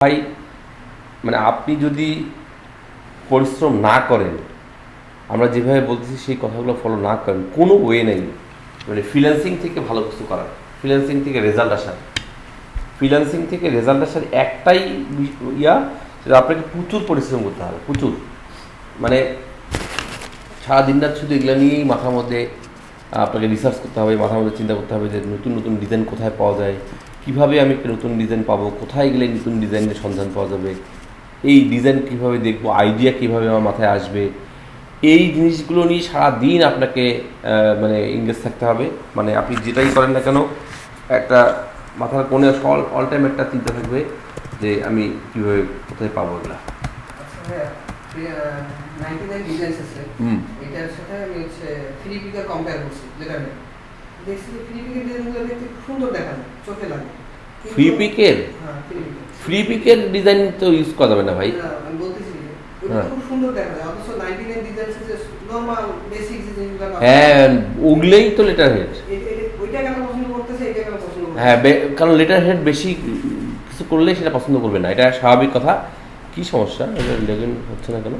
ভাই মানে আপনি যদি পরিশ্রম না করেন, আমরা যেভাবে বলতেছি সেই কথাগুলো ফলো না করেন, কোনো ওয়ে নেই মানে ফ্রিল্যান্সিং থেকে ভালো কিছু করার, ফ্রিল্যান্সিং থেকে রেজাল্ট আসার। ফ্রিল্যান্সিং থেকে রেজাল্ট আসার একটাই ইয়া, সেটা আপনাকে প্রচুর পরিশ্রম করতে হবে, প্রচুর। মানে সারাদিন রাত শুধু এগুলো নিয়েই মাথার মধ্যে আপনাকে রিসার্চ করতে হবে, মাথার মধ্যে চিন্তা করতে হবে যে নতুন নতুন ডিজাইন কোথায় পাওয়া যায়, কীভাবে আমি একটা নতুন ডিজাইন পাবো, কোথায় গেলে নতুন ডিজাইনের সন্ধান পাওয়া যাবে, এই ডিজাইন কীভাবে দেখবো, আইডিয়া কীভাবে আমার মাথায় আসবে, এই জিনিসগুলো নিয়ে সারাদিন আপনাকে মানে ইংগেজ থাকতে হবে। মানে আপনি যেটাই করেন না কেন, একটা মাথার কোণে অল টাইম একটা চিন্তা থাকবে যে আমি কীভাবে কোথায় পাবো এগুলো। এটার সাথে আমি হচ্ছে ফ্রি পিকার কম্পেয়ার করছি, যেটা দেখছি ফ্রি পিকের ডিজাইনগুলো দেখতে সুন্দর দেখা যায়, চোখে লাগে। ফ্রি পিকের ফ্রি পিকের ডিজাইন তো ইউজ করা যাবে না ভাই। আমি বলতেছি ওটা খুব সুন্দর দেখা যায়, অথচ 99 ডিজাইনস যে নরমাল বেসিক যে জিনিসগুলো, হ্যাঁ ওগুলোই তো লেটার হেড। ওইটা কেন পছন্দ করতেছে, এটা কেন পছন্দ করতেছে? হ্যাঁ, কারণ লেটার হেড বেশি কিছু করলে সেটা পছন্দ করবে না, এটা স্বাভাবিক কথা। কি সমস্যা এটা লেগেন হচ্ছে না কেন?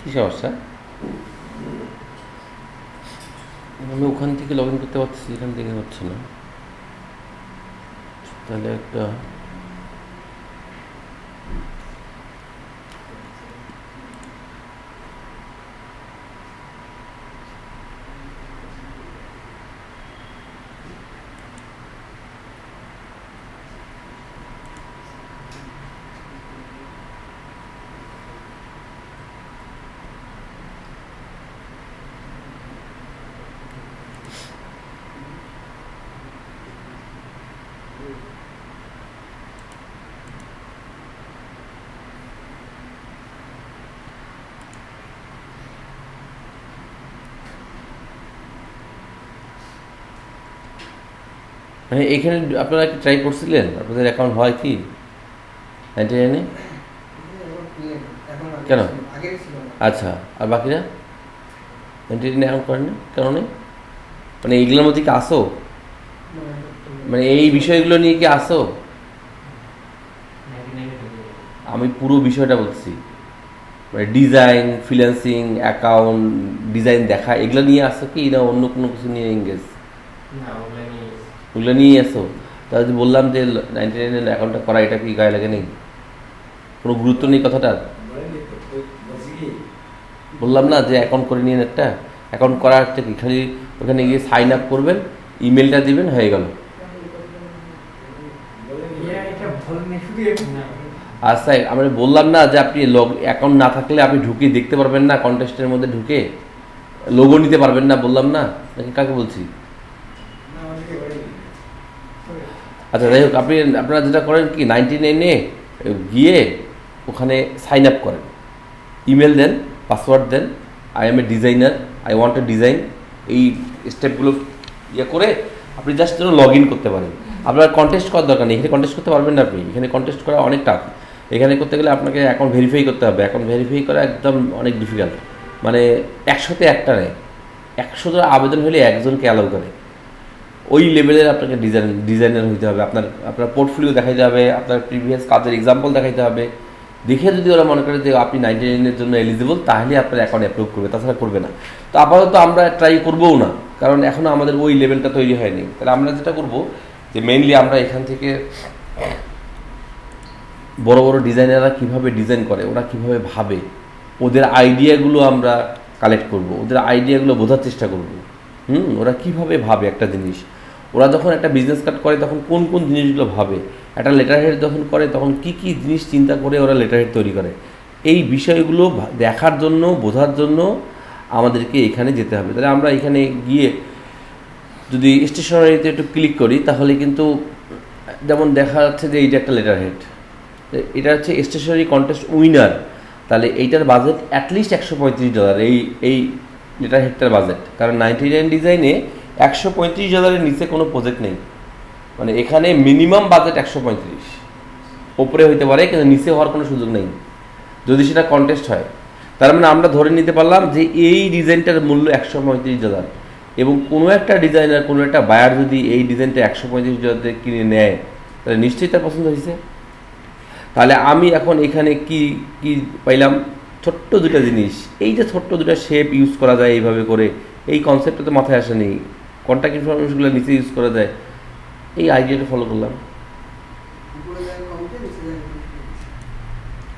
কী সমস্যা? আমি ওখান থেকে লগ ইন করতে পারছি, এখান থেকে হচ্ছে না। তাহলে একটা মানে এখানে আপনারা কি ট্রাই করছিলেন? আপনাদের অ্যাকাউন্ট হয় কি 99-এ? কেন? আচ্ছা, আর বাকিরা 99 অ্যাকাউন্ট করেন না কেন? নেই মানে এইগুলোর মধ্যে কি আসো? মানে এই বিষয়গুলো নিয়ে কি আসো? আমি পুরো বিষয়টা বলছি, মানে ডিজাইন, ফ্রিল্যান্সিং, অ্যাকাউন্ট, ডিজাইন দেখা, এগুলো নিয়ে আসো কি না অন্য কোনো কিছু নিয়ে এঙ্গেজ? ওগুলো নিয়েই আসো। তাহলে যে বললাম যে 99 অ্যাকাউন্টটা করা, এটা কি গায়ে লাগে নেই? কোনো গুরুত্ব নেই কথাটার? বললাম না যে অ্যাকাউন্ট করে নিন, একটা অ্যাকাউন্ট করা হচ্ছে কি, খালি ওখানে গিয়ে সাইন আপ করবেন, ইমেলটা দিবেন, হয়ে গেল। আচ্ছা আমরা বললাম না যে আপনি অ্যাকাউন্ট না থাকলে আপনি ঢুকে দেখতে পারবেন না, কন্টেস্টের মধ্যে ঢুকে লোগো নিতে পারবেন না, বললাম না নাকি কাকে বলছি? আচ্ছা যাই হোক, আপনারা যেটা করেন কি 99-এ গিয়ে ওখানে সাইন আপ করেন, ইমেল দেন, পাসওয়ার্ড দেন, I am a designer, I want a design, এই স্টেপগুলো ইয়ে করে আপনি জাস্ট যেন লগ ইন করতে পারেন। আপনার কন্টেস্ট করার দরকার নেই, এখানে কন্টেস্ট করতে পারবেন না আপনি, এখানে কন্টেস্ট করা অনেক টাফ। এখানে করতে গেলে আপনাকে অ্যাকাউন্ট ভেরিফাই করতে হবে, অ্যাকাউন্ট ভেরিফাই করা একদম অনেক ডিফিকাল্ট, মানে 100-তে একটা নেই, 100 আবেদন হলে একজনকে অ্যালাউ করে, ওই লেভেলের আপনাকে ডিজাইনার হইতে হবে। আপনার পোর্টফোলিও দেখাইতে হবে, আপনার প্রিভিয়াস কাজের এক্সাম্পল দেখাইতে হবে, দেখে যদি ওরা মনে করে যে আপনি 99-এর জন্য এলিজিবল তাহলে আপনার অ্যাকাউন্ট অ্যাপ্রুভ করবে, তাছাড়া করবে না। তো আপাতত আমরা ট্রাই করবোও না, কারণ এখনও আমাদের ওই লেভেলটা তৈরি হয়নি। তাহলে আমরা যেটা করবো যে মেইনলি আমরা এখান থেকে বড় বড় ডিজাইনাররা কীভাবে ডিজাইন করে, ওরা কীভাবে ভাবে, ওদের আইডিয়াগুলো আমরা কালেক্ট করব, ওদের আইডিয়াগুলো বোঝার চেষ্টা করব। ওরা কীভাবে ভাবে একটা জিনিস, ওরা যখন একটা বিজনেস কার্ড করে তখন কোন কোন জিনিসগুলো ভাবে, একটা লেটার হেড যখন করে তখন কি কি জিনিস চিন্তা করে ওরা লেটার হেড তৈরি করে, এই বিষয়গুলো দেখার জন্য, বোঝার জন্য আমাদেরকে এখানে যেতে হবে। তাহলে আমরা এখানে গিয়ে যদি স্টেশনারিতে একটু ক্লিক করি তাহলে কিন্তু যেমন দেখা যাচ্ছে যে এইটা একটা লেটার হেড, এটা হচ্ছে স্টেশনারি কন্টেস্ট উইনার, তাহলে এইটার বাজেট অ্যাটলিস্ট $135, এই লেটার হেডটার বাজেট, কারণ 99 ডিজাইনে $135 নিচে কোনো প্রজেক্ট নেই, মানে এখানে মিনিমাম বাজেট 135, ওপরে হইতে পারে কিন্তু নিচে হওয়ার কোনো সুযোগ নেই যদি সেটা কন্টেস্ট হয়। তার মানে আমরা ধরে নিতে পারলাম যে এই ডিজাইনটার মূল্য $135, এবং কোনো একটা ডিজাইনার, কোনো একটা বায়ার যদি এই ডিজাইনটা $135 কিনে নেয় তাহলে নিশ্চয়ই তার পছন্দ হয়েছে। তাহলে আমি এখন এখানে কি কি পাইলাম, ছোট্ট দুটা জিনিস, এই যে ছোট্ট দুটা শেপ ইউজ করা যায় এইভাবে করে, এই কনসেপ্টটা তো মাথায় আসেনি, কন্ট্যাক্ট ইনফরমেশনগুলো নিচে ইউজ করা যায়, এই আইডিয়াটা ফলো করলাম।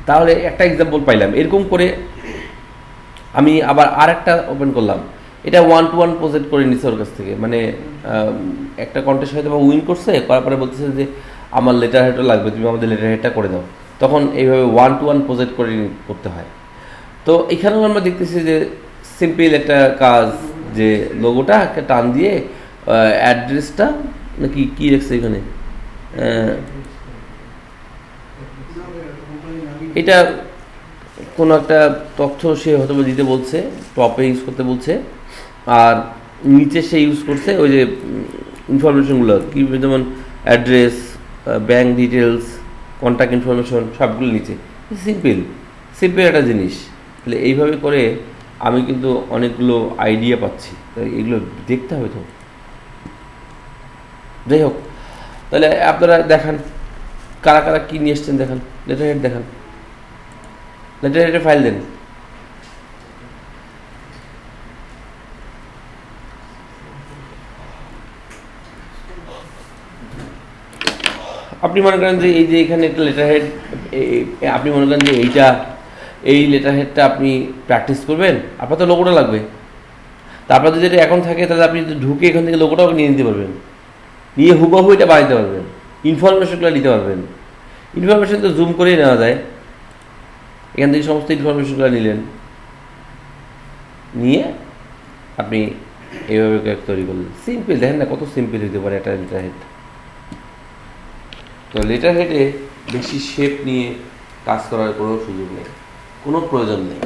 তাহলে একটা এক্সাম্পল পাইলাম, এরকম করে আমি আবার আর একটা ওপেন করলাম, এটা 1-to-1 প্রজেক্ট করে নিচ্ছে ওর কাছ থেকে, মানে একটা কন্টেস্ট হয়তো বা উইন করছে, করার পরে বলতেছে যে আমার লেটার হেডও লাগবে, তুমি আমাদের লেটার হেডটা করে দাও, তখন এইভাবে 1-to-1 প্রজেক্ট করে করতে হয়। তো এখানেও আমরা দেখতেছি যে সিম্পল একটা কাজ, যে লোগোটা একটা টান দিয়ে অ্যাড্রেসটা নাকি কী রেখেছে এখানে, এটা কোনো একটা তথ্য সে হয়তো দিতে বলছে, টপে ইউজ করতে বলছে, আর নিচে সে ইউজ করছে ওই যে ইনফরমেশনগুলো কি, যেমন address, bank details, contact information, সবগুলো নিচে। সিম্পল একটা জিনিস। তাহলে এইভাবে করে আমি কিন্তু অনেকগুলো আইডিয়া পাচ্ছি, এগুলো দেখতে হবে তো। যাই হোক, তাহলে আপনারা দেখান কারা কারা কী নিয়ে এসছেন, দেখান লেটার হেড, দেখান লেটার হেডের ফাইল দেন। আপনি মনে করেন যে এই যে এখানে একটা লেটার হেড, আপনি মনে করেন যে এই লেটার হেডটা আপনি প্র্যাকটিস করবেন, আপনার তো লোগোটা লাগবে। তারপর যদি এটা এখন থাকে তাহলে আপনি ঢুকে এখান থেকে লোগোটাও নিয়ে নিতে পারবেন, নিয়ে হুবহু এটা বানাইতে পারবেন, ইনফরমেশনগুলো নিতে পারবেন। ইনফরমেশন তো জুম করেই নেওয়া যায়, এখান থেকে সমস্ত ইনফরমেশনগুলো নিলেন, নিয়ে আপনি এইভাবে তৈরি করলেন। সিম্পল, দেখেন না কত সিম্পল হতে পারে একটা লেটার হেড। তো লেটার হেডে বেশি শেপ নিয়ে কাজ করার কোনো সুযোগ নেই, কোনো প্রয়োজন নেই।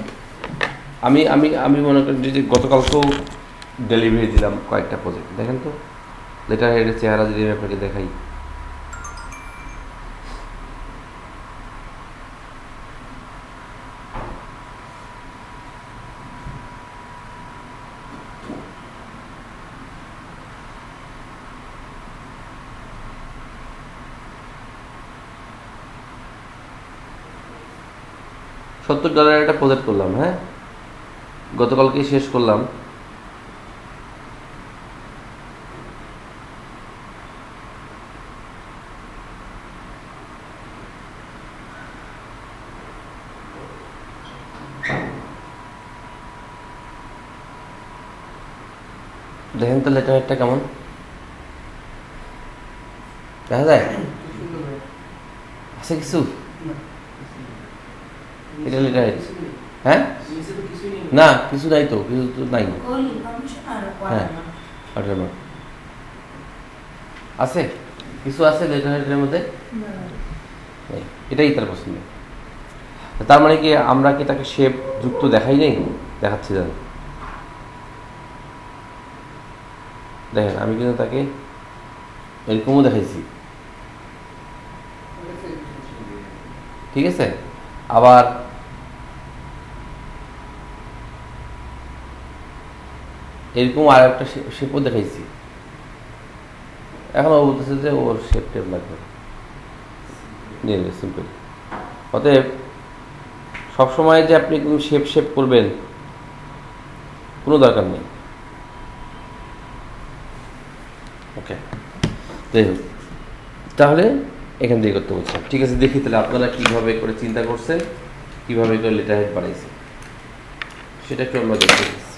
আমি আমি আমি মনে করি যে গতকালকেও ডেলিভারি দিলাম কয়েকটা প্রজেক্ট, দেখেন তো লেটার হেডের চেহারা যদি আমি আপনাকে দেখাই, $70 একটা প্রজেক্ট করলাম, হ্যাঁ গতকালকেই শেষ করলাম। দেখেন তো লেটার হেডটা কেমন দেখা যায়, আছে কিছু এটা লেটার হেড। হ্যাঁ না, কিছু নাই তো, কিছু তো নাই। হ্যাঁ ওয়াটারমার্ক আছে, কিছু আছে লেটার হেডের মধ্যে নেই, এটাই তার পছন্দ। তার মানে কি আমরা কি তাকে শেপ যুক্ত দেখাই নেই? দেখাচ্ছি জানো, দেখেন আমি কিন্তু তাকে এরকমও দেখাইছি, ঠিক আছে। আবার এরকম আর একটা শেপও দেখাইছি, এখন ও বলতেছে যে ওর শেপ টেপ লাগবে, সিম্পল। অতএব সবসময় যে আপনি কোনো শেপ শেপ করবেন কোনো দরকার নেই। ওকে, যাই হোক, তাহলে এখান থেকে করতে বলছেন, ঠিক আছে। দেখি তাহলে আপনারা কীভাবে করে চিন্তা করছেন, কীভাবে করে লেটার হেড বাড়াইছে, সেটা একটু আমরা দেখতে পাচ্ছি।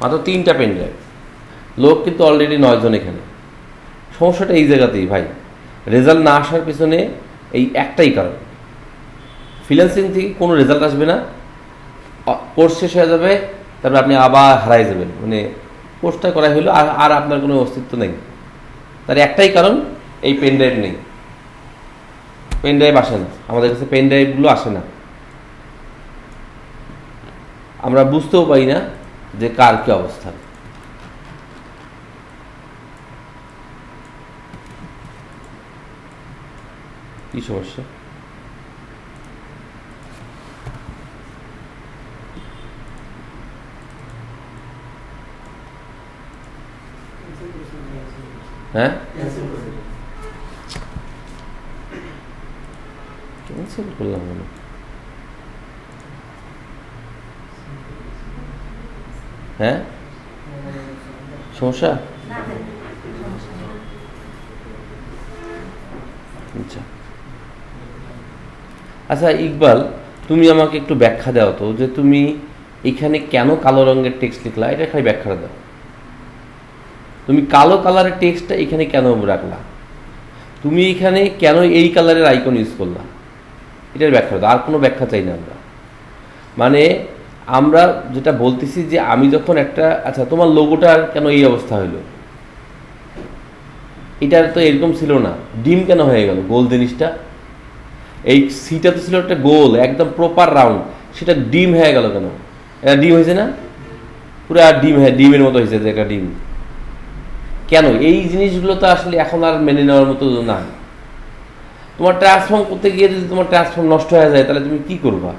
মাত্র 3টা পেন ড্রাইভ, লোক কিন্তু অলরেডি 9 জন এখানে। সমস্যাটা এই জায়গাতেই ভাই, রেজাল্ট না আসার পিছনে এই একটাই কারণ, ফ্রিল্যান্সিং থেকে কোনো রেজাল্ট আসবে না, কোর্স শেষ হয়ে যাবে, তারপরে আপনি আবার হারাই যাবেন, মানে কোর্সটা করা হলো আর আপনার কোনো অস্তিত্ব নেই। তার একটাই কারণ, এই পেন ড্রাইভ নেই, পেন ড্রাইভ আসে না আমাদের কাছে, পেন ড্রাইভগুলো আসে না, আমরা বুঝতেও পারি না যে কার কি অবস্থা। কি সমস্যা? হ্যাঁ ক্যান্সেল করলাম কেন? হ্যাঁ সমস্যা, আচ্ছা আচ্ছা ইকবাল, তুমি আমাকে একটু ব্যাখ্যা দাও তো, যে তুমি এখানে কেন কালো রঙের টেক্সট লিখলা, এটা খালি ব্যাখ্যাটা দাও। তুমি কালো কালারের টেক্সটটা এখানে কেন রাখলা, তুমি এখানে কেন এই কালারের আইকন ইউজ করলা, এটার ব্যাখ্যা দাও। আর কোনো ব্যাখ্যা চাই না আমরা, মানে আমরা যেটা বলতেছি যে আমি যখন একটা, আচ্ছা তোমার লোগোটার কেন এই অবস্থা হইলো, এটার তো এরকম ছিল না, ডিম কেন হয়ে গেল গোল জিনিসটা? এই সিটা তো ছিল একটা গোল একদম প্রপার রাউন্ড, সেটা ডিম হয়ে গেল কেন? এটা ডিম হয়েছে না, পুরো আর ডিম, হ্যাঁ ডিমের মতো হয়েছে যে একটা ডিম। কেন? এই জিনিসগুলো তো আসলে এখন আর মেনে নেওয়ার মতো না। তোমার ট্রান্সফর্ম করতে গিয়ে যদি তোমার ট্রান্সফর্ম নষ্ট হয়ে যায় তাহলে তুমি কি করবা?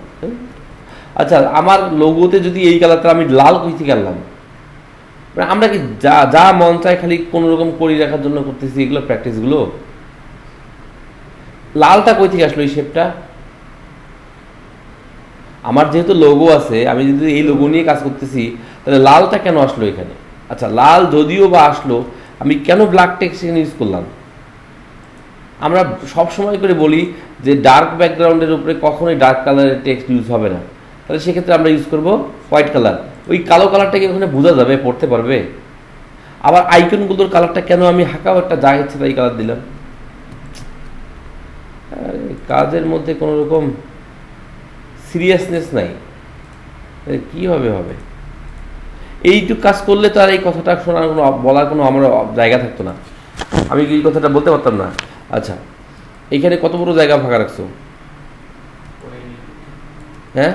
আচ্ছা আমার লোগোতে যদি এই কালারটা আমি লাল কই থেকে আনলাম, আমরা কি যা যা মন চায় খালি কোনো রকম করি রাখার জন্য করতেছি এগুলো প্র্যাকটিসগুলো? লালটা কই থেকে আসলো এই শেপটা? আমার যেহেতু লোগো আছে, আমি যদি এই লোগো নিয়ে কাজ করতেছি, তাহলে লালটা কেন আসলো এখানে? আচ্ছা লাল যদিও বা আসলো, আমি কেন ব্ল্যাক টেক্সট ইউজ করলাম? আমরা সব সময় করে বলি যে ডার্ক ব্যাকগ্রাউন্ডের উপরে কখনোই ডার্ক কালারের টেক্সট ইউজ হবে না, তাহলে সেক্ষেত্রে আমরা ইউজ করব হোয়াইট কালার। ওই কালো কালারটাকে ওখানে বোঝা যাবে, পড়তে পারবে। আবার আইকনগুলোর কালারটা কেন আমি হাঁকাও একটা যা ইচ্ছে তাই কালার দিলাম? কাজের মধ্যে কোনো রকম সিরিয়াসনেস নাই, কীভাবে হবে? এইটুকু কাজ করলে তো আর এই কথাটা শোনার কোনো, বলার কোনো আমার জায়গা থাকতো না, আমি এই কথাটা বলতে পারতাম না। আচ্ছা এইখানে কত বড় জায়গা ফাঁকা রাখছো? হ্যাঁ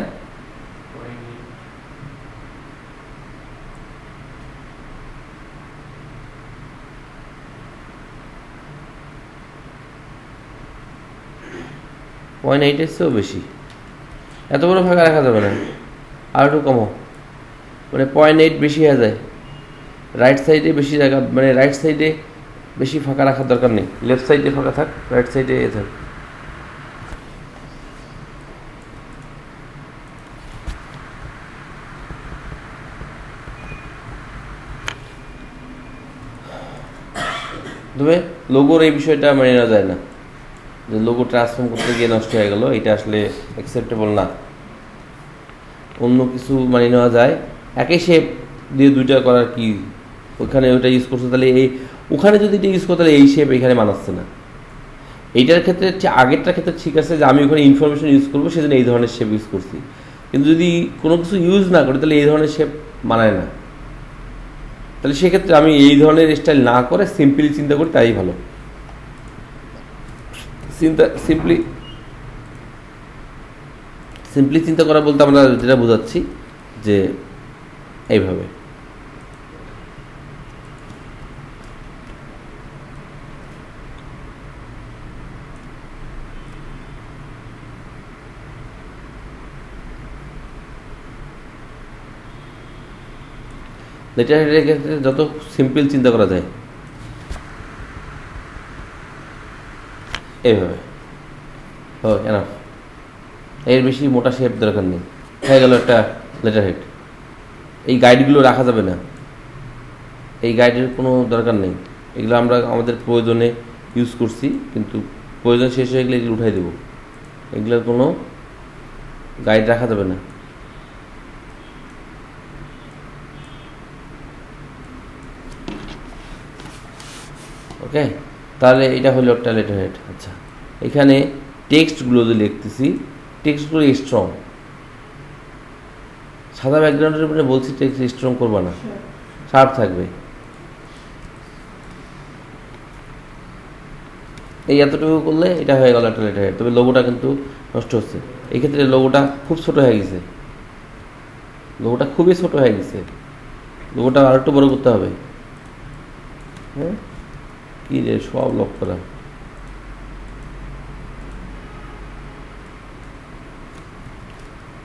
পয়েন্ট 8 এর চেয়েও বেশি, এত বড় ফাঁকা রাখা যাবে না, আর একটু কমো, মানে 0.8 বেশি হয়ে যায়। রাইট সাইডে বেশি জায়গা, মানে রাইট সাইডে বেশি ফাঁকা রাখার দরকার নেই, লেফট সাইডে ফাঁকা থাক, রাইট সাইডে এ থাক। তবে লোগোর এই বিষয়টা মেনে নেওয়া যায় না, যে লোগো ট্রান্সফর্ম করতে গিয়ে নষ্ট হয়ে গেল, এটা আসলে অ্যাকসেপ্টেবল না। অন্য কিছু মানে নেওয়া যায়, একই শেপ দিয়ে দুইটা করার কি, ওখানে ওইটা ইউজ করছে তাহলে এই, ওখানে যদি এটা ইউজ করতে তাহলে এই শেপ এখানে মানাচ্ছে না, এইটার ক্ষেত্রে আগেরটার ক্ষেত্রে ঠিক আছে যে আমি ওখানে ইনফরমেশন ইউজ করবো, সেজন্য এই ধরনের শেপ ইউজ করছি। কিন্তু যদি কোনো কিছু ইউজ না করি তাহলে এই ধরনের শেপ মানায় না। তাহলে সেক্ষেত্রে আমি এই ধরনের স্টাইল না করে সিম্পলি চিন্তা করি, তাই ভালো। সিম্পলি চিন্তা করা বলতে আমরা যেটা বোঝাচ্ছি যে এইভাবে লেটার হেডের ক্ষেত্রে যত সিম্পল চিন্তা করা যায় এইভাবে এনাফ, এর বেশি মোটা শেপ দরকার নেই, হয়ে গেল একটা লেটার হেড। এই গাইডগুলো রাখা যাবে না, এই গাইডের কোনো দরকার নেই, এগুলো আমরা আমাদের প্রয়োজনে ইউজ করছি, কিন্তু প্রয়োজন শেষ হয়ে গেলে এগুলো উঠাই দেবো, এগুলোর কোনো গাইড রাখা যাবে না। ওকে, তাহলে এটা হলো একটা লেটার হেড। আচ্ছা, এখানে টেক্সটগুলো যে লিখতেছি, টেক্সটগুলো স্ট্রং, সাদা ব্যাকগ্রাউন্ডের উপরে বলছি টেক্সট স্ট্রং করবা না, শার্প থাকবে। এই এতটুকু করলে এটা হয়ে গেল একটা লেটার হেড। তবে লোগোটা কিন্তু নষ্ট হচ্ছে, এই ক্ষেত্রে লোগোটা খুব ছোট হয়ে গেছে, লোগোটা খুবই ছোট হয়ে গেছে, লোগোটা আর একটু বড় করতে হবে। হ্যাঁ, কি রে, সব লক করা,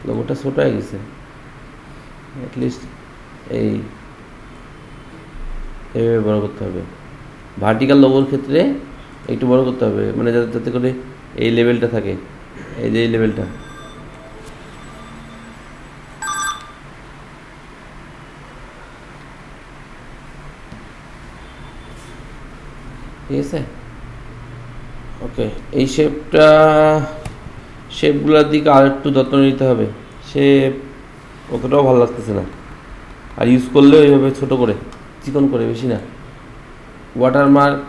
লোগোটা ছোট হয়ে গেছে, অ্যাটলিস্ট এইভাবে বড় করতে হবে। ভার্টিক্যাল লোগোর ক্ষেত্রে একটু বড় করতে হবে, মানে যাতে করে এই লেভেলটা থাকে, এই যে এই লেভেলটা। ঠিক আছে, ওকে। এই শেপগুলোর দিকে আর একটু যত্ন নিতে হবে, শেপ অতটাও ভালো লাগতেছে না, আর ইউজ করলেও এইভাবে ছোটো করে চিকন করে, বেশি না। ওয়াটারমার্ক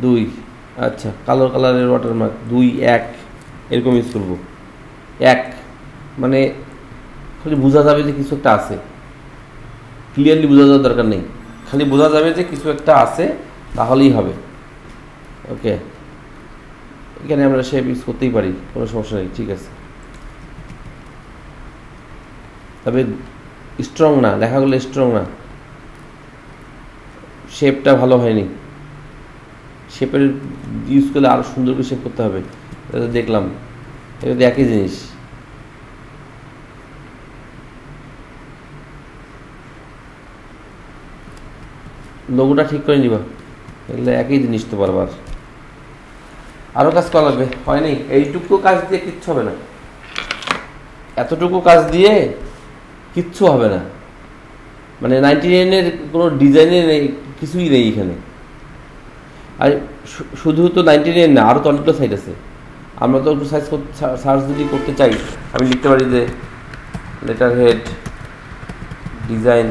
2, আচ্ছা, কালো কালারের ওয়াটারমার্ক 2, 1 এরকম ইউজ করবো। 1 মানে খালি বোঝা যাবে যে কিছু একটা আছে, ক্লিয়ারলি বোঝা যাওয়ার দরকার নেই, খালি বোঝা যাবে যে কিছু একটা আছে, তাহলেই হবে। ওকে, এখানে আমরা শেপ ইউজ করতেই পারি, কোনো সমস্যা নেই, ঠিক আছে। তবে স্ট্রং না, লেখাগুলো স্ট্রং না, শেপটা ভালো হয়নি, শেপের ইউজ করলে আরও সুন্দর করে শেপ করতে হবে। এটা দেখলাম, এটা তো একই জিনিস। লোগোটা ঠিক করে নিবা, এগুলো একই জিনিস তো বারবার। আরও কাজ করা লাগবে, হয়নি। এইটুকু কাজ দিয়ে কিচ্ছু হবে না, এতটুকু কাজ দিয়ে কিচ্ছু হবে না। মানে 99-এর কোনো ডিজাইনের নেই, কিছুই নেই এখানে। আর শুধু তো 99 না, আরও তো অনেকগুলো সাইট আছে। আমরা তো একটু সার্চ যদি করতে চাই, আমি লিখতে পারি যে letter head design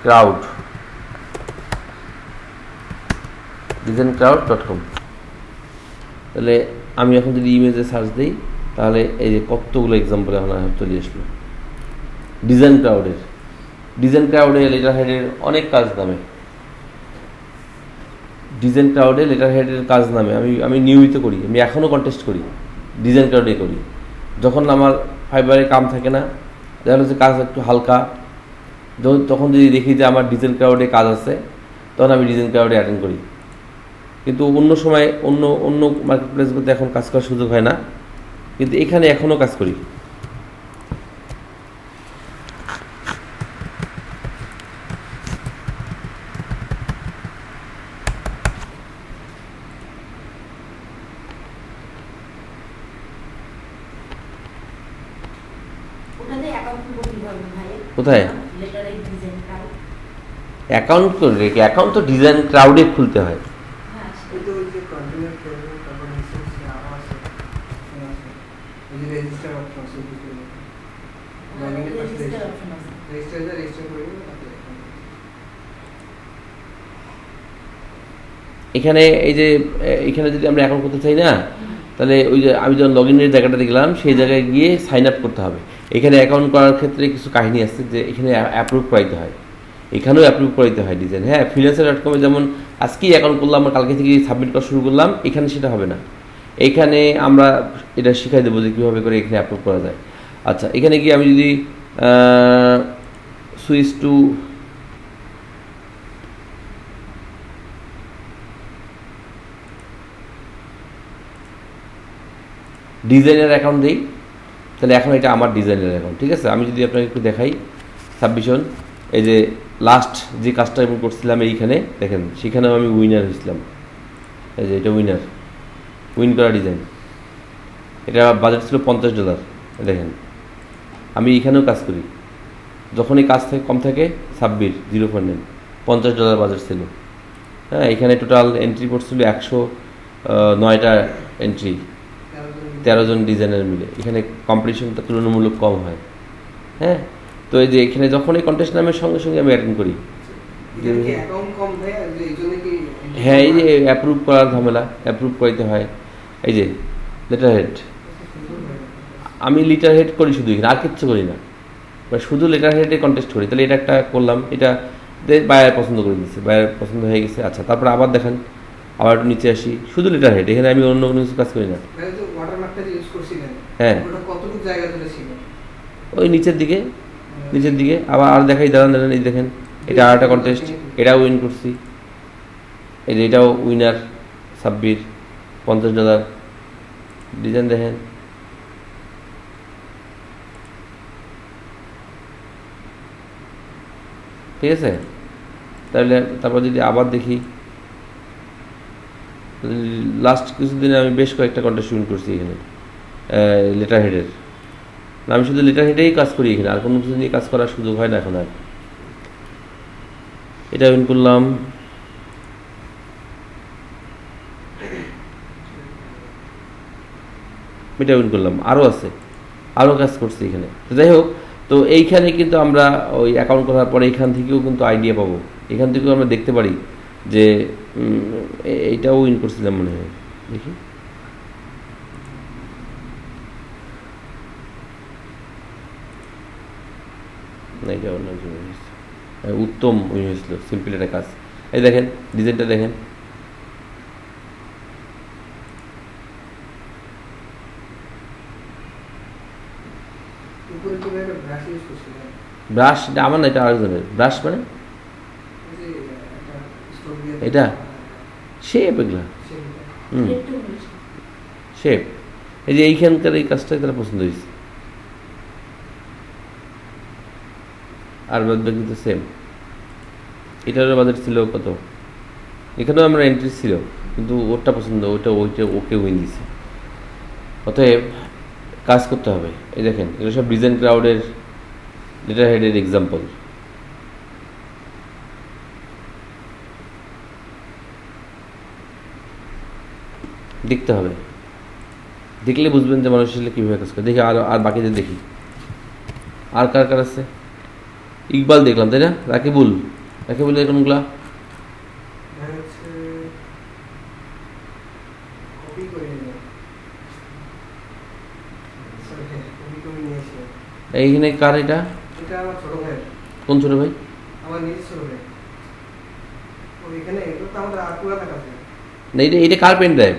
crowd, designcrowd.com। তাহলে আমি এখন যদি ইমেজে সার্চ দিই, তাহলে এই যে কতগুলো এক্সাম্পল এখন চলে আসলো ডিজাইন ক্রাউডে লেটার হেডের অনেক কাজ নামে, ডিজাইন ক্রাউডে লেটার হেডের কাজ নামে। আমি নিয়মিত করি, আমি এখনও কন্টেস্ট করি, ডিজাইন ক্রাউডে করি। যখন আমার ফাইবারে কাম থাকে না, দেখা যাচ্ছে কাজ একটু হালকা, তখন যদি দেখি যে আমার ডিজাইন ক্রাউডে কাজ আছে, তখন আমি ডিজাইন ক্রাউডে অ্যাটেন্ড করি। কিন্তু অন্য সময় অন্য মার্কেট প্লেসগুলোতে এখন কাজ করার সুযোগ হয় না, কিন্তু এখানে এখনও কাজ করি। কোথায় অ্যাকাউন্ট করে রেখে, অ্যাকাউন্ট তো ডিজাইন ক্রাউডে খুলতে হয়। এখানে এই যে এখানে যদি আমরা অ্যাকাউন্ট করতে চাই না, তাহলে ওই যে আমি যখন লগ ইনের জায়গাটা দেখলাম সেই জায়গায় গিয়ে সাইন আপ করতে হবে। এখানে অ্যাকাউন্ট করার ক্ষেত্রে কিছু কাহিনী আছে যে এখানে অ্যাপ্রুভ করাইতে হয়, এখানেও অ্যাপ্রুভ করাইতে হয় ডিজাইন। হ্যাঁ, freelancer.com-এ যেমন আজকেই অ্যাকাউন্ট করলাম, আমরা কালকে থেকে সাবমিট করা শুরু করলাম, এখানে সেটা হবে না। এখানে আমরা এটা শিখাই দেবো যে কীভাবে করে এখানে অ্যাপ্রুভ করা যায়। আচ্ছা, এখানে গিয়ে আমি যদি সুইচ টু ডিজাইনের অ্যাকাউন্ট দিই, তাহলে এখন এটা আমার ডিজাইনের অ্যাকাউন্ট। ঠিক আছে, আমি যদি আপনাকে একটু দেখাই সাবমিশন, এই যে লাস্ট যে কাজটা আমি করছিলাম এইখানে দেখেন, সেখানেও আমি উইনার হয়েছিলাম। এই যে এটা উইন করা ডিজাইন, এটা বাজেট ছিল $50। দেখেন আমি এইখানেও কাজ করি, যখনই কাজ থেকে কম থাকে 0.9 $50 বাজেট ছিল। হ্যাঁ, এখানে টোটাল এন্ট্রি পড়ছিল 109টা এন্ট্রি, 13 জন ডিজাইনার মিলে। এখানে কম্পিটিশনটা তুলনামূলক কম হয়। হ্যাঁ, তো এই যে এখানে যখনই কন্টেস্ট নামের সঙ্গে সঙ্গে আমি অ্যাটেন্ড করি। হ্যাঁ, এই যে অ্যাপ্রুভ করার ঝামেলা, অ্যাপ্রুভ করতে হয়। এই যে লেটার হেড, আমি লিটার হেড করি শুধু, এখানে আর কিচ্ছু করি না, শুধু লেটার হেডে কন্টেস্ট করি। তাহলে এটা একটা করলাম, এটা বায়ার পছন্দ করে দিচ্ছে, বায়ার পছন্দ হয়ে গেছে। আচ্ছা, তারপরে আবার দেখেন, আবার একটু নিচে আসি, শুধু লেটার হেড, এখানে আমি অন্য কোনো কিছু কাজ করি না। হ্যাঁ, ওই নিচের দিকে আবার আর দেখাই, দাঁড়ান, এই দেখেন এটা আর একটা কন্টেস্ট, এটাও উইন করছি। এই যে এটাও উইনার, সাব্বির, $50 ডিজাইন দেখেন। ঠিক আছে, তাহলে তারপর যদি আবার দেখি, লাস্ট কিছুদিনে আমি বেশ কয়েকটা কন্টেস্ট উইন করছি এখানে লেটার হেডের। আমি শুধু লেটার হেডেই কাজ করি এখানে, আর কোনো কিছু নিয়ে কাজ করার সুযোগ হয় না এখন আর। এটা উইন করলাম। এটা উইন করলাম, আরও আছে, আরও কাজ করছি এখানে। তো যাই হোক, তো এইখানে কিন্তু আমরা ওই অ্যাকাউন্ট করার পরে এইখান থেকেও কিন্তু আইডিয়া পাবো, এখান থেকেও আমরা দেখতে পারি যে এইটাও উইন করছিলাম মনে হয়। দেখি, না এটা অন্য উত্তম উইন হয়েছিল, সিম্পল একটা কাজ। এই দেখেন ডিজাইনটা দেখেন, ব্রাশ এটা আমার না, এটা আরেকজনের ব্রাশ। মানে এটা শেপ, এগুলা শেপ। এই যে এইখানকার এই কাজটাই তারা পছন্দ হয়েছে, আর বাদ বাকি তো সেম। এটারও বাজেট ছিল কত, এখানেও আমরা এন্ট্রি ছিল, কিন্তু ওরটা পছন্দ, ওইটা ওকে উইন দিছে। অতএব কাজ করতে হবে। এই দেখেন এগুলো সব ডিজাইন ক্রাউডের লেটার হেডের এক্সাম্পল। দেখতে হবে, দেখলে বুঝবেন যে মানুষ আসলে কীভাবে কাজ করে। দেখি আর বাকিদের দেখি, আর কার আছে। ইকবাল দেখলাম, তাই না? রাকিবুল কোনগুলা? এইখানে কার? এটা কোন ছোট ভাই? না, এটা কার পেন ড্রাইভ?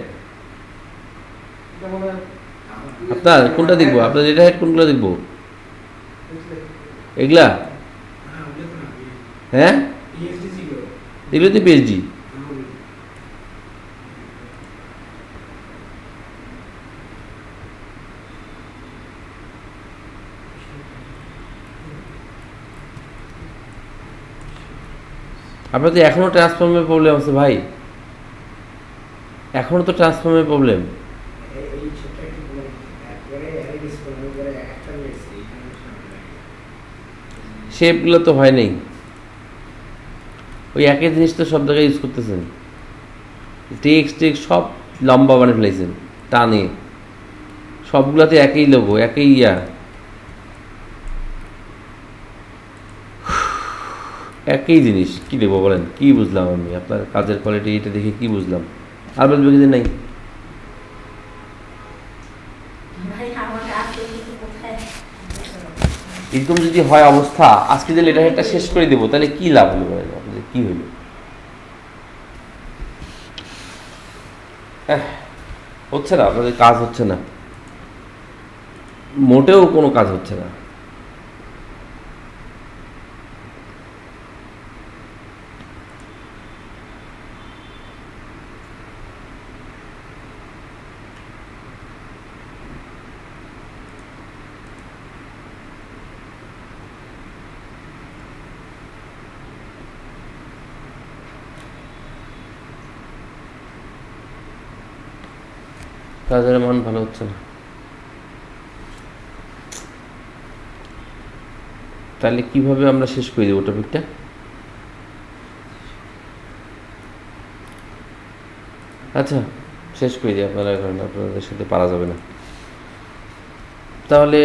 আপনার কোনটা দেখবো? আপনার এটা হেড কোনগুলো দেখবো? এগুলা? হ্যাঁ, এগুলো তো পিএইচডি। আপনার তো এখনো ট্রান্সফর্মের প্রবলেম আছে ভাই, এখনো তো ট্রান্সফর্মের প্রবলেম। শেপগুলো তো হয় নাই, ওই একই জিনিস তো সব জায়গায় ইউজ করতেছেন। টেক্সট সব লম্বা বানিয়ে ফেলাইছেন টানে, সবগুলাতে একই লোগো, একই একই জিনিস কি দেবো বলেন, কি বুঝলাম আমি আপনার কাজের কোয়ালিটি এটা দেখে কি বুঝলাম? আর বলবে কি যে নাই এরকম যদি হয় অবস্থা, আজকে যে লেটার হেডটা শেষ করে দেবো তাহলে কি লাভ হলো বলেন, আপনাদের কি হইল? হচ্ছে না, আপনাদের কাজ হচ্ছে না, মোটেও কোনো কাজ হচ্ছে না। কাজের মান ভালো হচ্ছে না, তাহলে কিভাবে আমরা শেষ করে দেবো টপিকটা? আচ্ছা শেষ করে দিই, আপনারা কারণ আপনাদের সাথে পারা যাবে না। তাহলে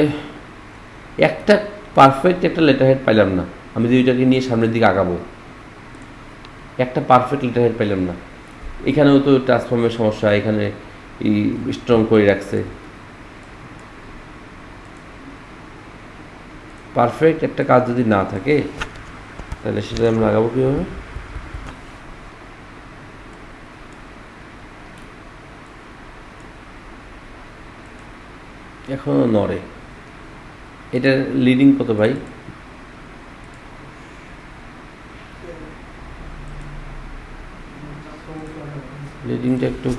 একটা পারফেক্ট একটা লেটার হেড পাইলাম না, আমি যদি ওইটাকে নিয়ে সামনের দিকে আগাবো, একটা পারফেক্ট লেটার হেড পাইলাম না। এখানেও তো ট্রান্সফর্মের সমস্যা, এখানে স্ট্রং করে রাখছে। পারফেক্ট একটা কাজ যদি না থাকে তাহলে সেটা আমরা লাগাবো কীভাবে? এখনো নড়ে, এটার লিডিং কত ভাই? লিডিংটা একটু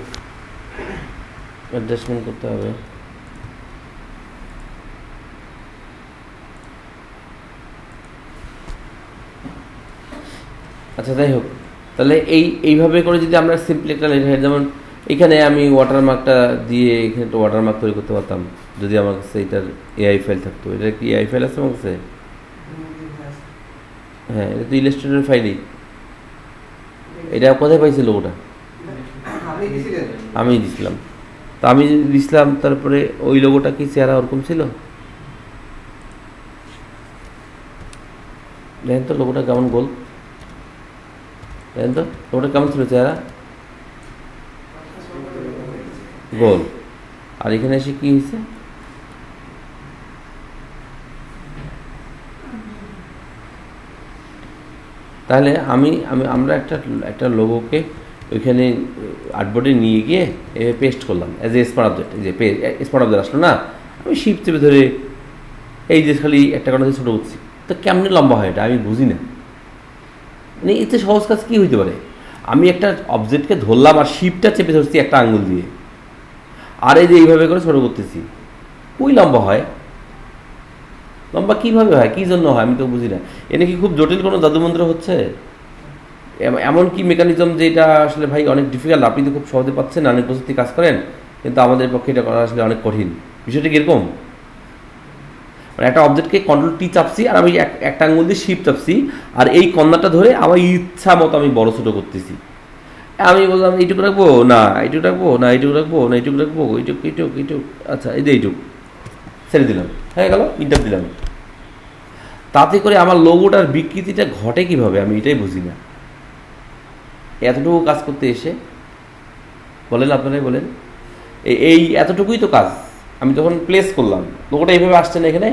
অ্যাডজাস্টমেন্ট করতে হবে। আচ্ছা যাই হোক, তাহলে এইভাবে করে যদি আমরা সিম্পলি একটা লেটার হেড, যেমন এখানে আমি ওয়াটারমার্কটা দিয়ে এখানে একটা ওয়াটারমার্ক তৈরি করতে পারতাম যদি আমার কাছে এটার এআই ফাইল থাকতো। এটা কি এআই ফাইল আছে আমার কাছে? হ্যাঁ, এটা তো ইলাস্ট্রেটর ফাইলই। এটা কোথায় পাইছিল ওটা? আমি দিছিলাম। তা আমি দিছিলাম, তারপরে ওই লোগোটা কি চেহারা ওরকম ছিল? দেখেন তো লোগোটা কেমন, গোল দেখেন তো লোগোটা কেমন ছিল চেহারা? গোল। আর এখানে এসে কি হয়েছে? তাহলে আমরা একটা লোগোকে ওইখানে আর্টবোর্ডে নিয়ে গিয়ে এভাবে পেস্ট করলাম অ্যাজ এ স্মার্ট অবজেক্ট। এই যে স্মার্ট অবজেক্ট আসলো না, আমি শিপ চেপে ধরে এই যে খালি একটা কারণে ছোটো করছি, তো কেমনি লম্বা হয় এটা আমি বুঝি না। মানে এতে সহজ কাজ কী হইতে পারে? আমি একটা অবজেক্টকে ধরলাম আর শিপটা চেপে ধরছি একটা আঙ্গুল দিয়ে, আর এই যে এইভাবে করে ছোটো করতেছি, কই লম্বা হয়? লম্বা কীভাবে হয়, কী জন্য হয় আমি তো বুঝি না। এনে কি খুব জটিল কোনো জাদুমন্ত্র হচ্ছে? এমন কি মেকানিজম যে এটা আসলে ভাই অনেক ডিফিকাল্ট? আপনি তো খুব সহজে পাচ্ছেন, অনেক প্রযুক্তি কাজ করেন, কিন্তু আমাদের পক্ষে এটা করা আসলে অনেক কঠিন। বিষয়টা কীরকম? মানে একটা অবজেক্টকে কন্ট্রোল টি চাপছি আর আমি একটা আঙুল দিয়ে শিপ চাপছি, আর এই কর্নারটা ধরে আমার ইচ্ছা মতো আমি বড় ছোটো করতেছি। আমি বললাম এইটুকু রাখবো না, এইটুকু রাখবো না, এইটুকু রাখবো না, এইটুকু রাখবো, এইটুক, আচ্ছা এই যে এইটুক ছেড়ে দিলাম, হয়ে গেল, ইন্টার দিলাম। তাতে করে আমার লোগোটার বিকৃতিটা ঘটে কিভাবে আমি এটাই বুঝি না। এতটুকু কাজ করতে এসে বলেন, আপনারাই বলেন, এই এতটুকুই তো কাজ। আমি যখন প্লেস করলাম লোগোটা এইভাবে আসছে না, এখানে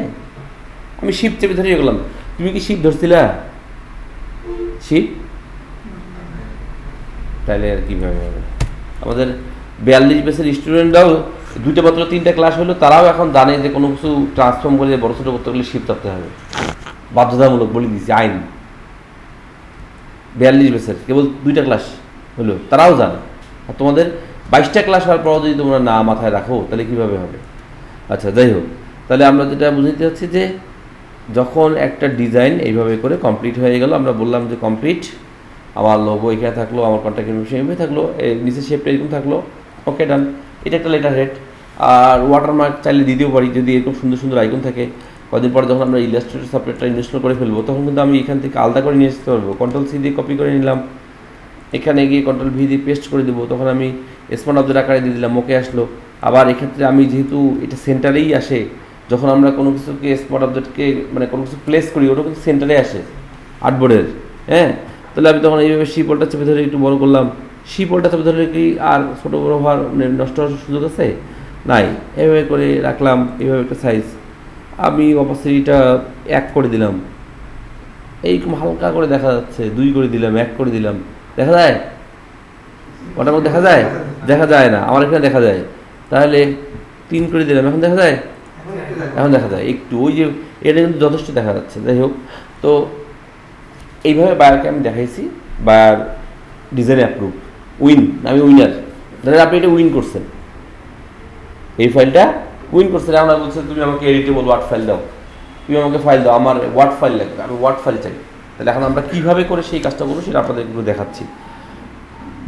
আমি শিপ চেপে ধরে গেলাম। তুমি কি শিপ ধরছিলা? শিপ তাহলে আর কীভাবে হবে? আমাদের 42 বেসের স্টুডেন্টরাও দুইটা মাত্র 3টা ক্লাস হলো, তারাও এখন জানে যে কোনো কিছু ট্রান্সফর্ম করে বড় ছোটো করতে গেলে শিপ চাপতে হবে, বাধ্যতামূলক বলে দিয়েছি, আইন। 42 বেসের কেবল 2টা ক্লাস হলো, তারাও জানে। আর তোমাদের 22টা ক্লাস হওয়ার পর যদি তোমরা না মাথায় রাখো তাহলে কীভাবে হবে? আচ্ছা যাই হোক, তাহলে আমরা যেটা বুঝতে চাচ্ছি যে যখন একটা ডিজাইন এইভাবে করে কমপ্লিট হয়ে গেল, আমরা বললাম যে কমপ্লিট, আমার লোগো এখানে থাকলো, আমার কন্ট্যাক্ট ইনফরমেশন এভাবে থাকলো, নিচে শেপটা এরকম থাকলো, ওকে ডান। এটা একটা লেটার হেড। আর ওয়াটারমার্ক চাইলে দিতেও পারি যদি এরকম সুন্দর সুন্দর আইকন থাকে। কদিন পরে যখন আমরা ইলাস্ট্রেটর সফটওয়্যারটা ইনস্টল করে ফেলবো তখন কিন্তু আমি এখান থেকে আলাদা করে নিয়ে আসতে পারবো। কন্ট্রোল-সি দিয়ে কপি করে নিলাম, এখানে গিয়ে কন্ট্রোল-ভি দিয়ে পেস্ট করে দেবো, তখন আমি স্মার্ট অবজেক্ট আকারে দিয়ে দিলাম, ওকে আসলো। আবার এক্ষেত্রে আমি যেহেতু এটা সেন্টারেই আসে, যখন আমরা কোনো কিছুকে স্মার্ট অবজেক্টকে মানে কোনো কিছু প্লেস করি ওটা কিন্তু সেন্টারে আসে আর্টবোর্ডের, হ্যাঁ, তাহলে আমি তখন এইভাবে শিপলটা চেপে ধরে একটু বড় করলাম। শিপলটা চেপে ধরে কি আর ছোটো বড়ো হওয়ার নষ্ট হওয়ার সুযোগ আছে? নাই। এভাবে করে রাখলাম, এইভাবে একটা সাইজ। আমি অপাসিটিটা 1 করে দিলাম, এইরকম হালকা করে দেখা যাচ্ছে। 2 করে দিলাম, 1 করে দিলাম, দেখা যায়? ওটার মধ্যে দেখা যায়? দেখা যায় না, আমার এখানে দেখা যায়। তাহলে 3 করে দিলাম, এখন দেখা যায়? এখন দেখা যায় একটু, ওই যে এটা কিন্তু যথেষ্ট দেখা যাচ্ছে। যাই হোক, তো এইভাবে বায়ারকে আমি দেখাইছি, বায়ার ডিজাইন অ্যাপ্রুভ, উইন, আমি উইনার। ধরেন আপনি এটা উইন করছেন, এই ফাইলটা উইন করছেন। আমরা বলছেন তুমি আমাকে এডিটেবল ওয়ার্ড ফাইল দাও, তুমি আমাকে ফাইল দাও, আমার ওয়ার্ড ফাইল লাগবে, আমি ওয়ার্ড ফাইল চাই। তাহলে এখন আমরা কীভাবে করে সেই কাজটা করবো সেটা আপনাদের একটু দেখাচ্ছি।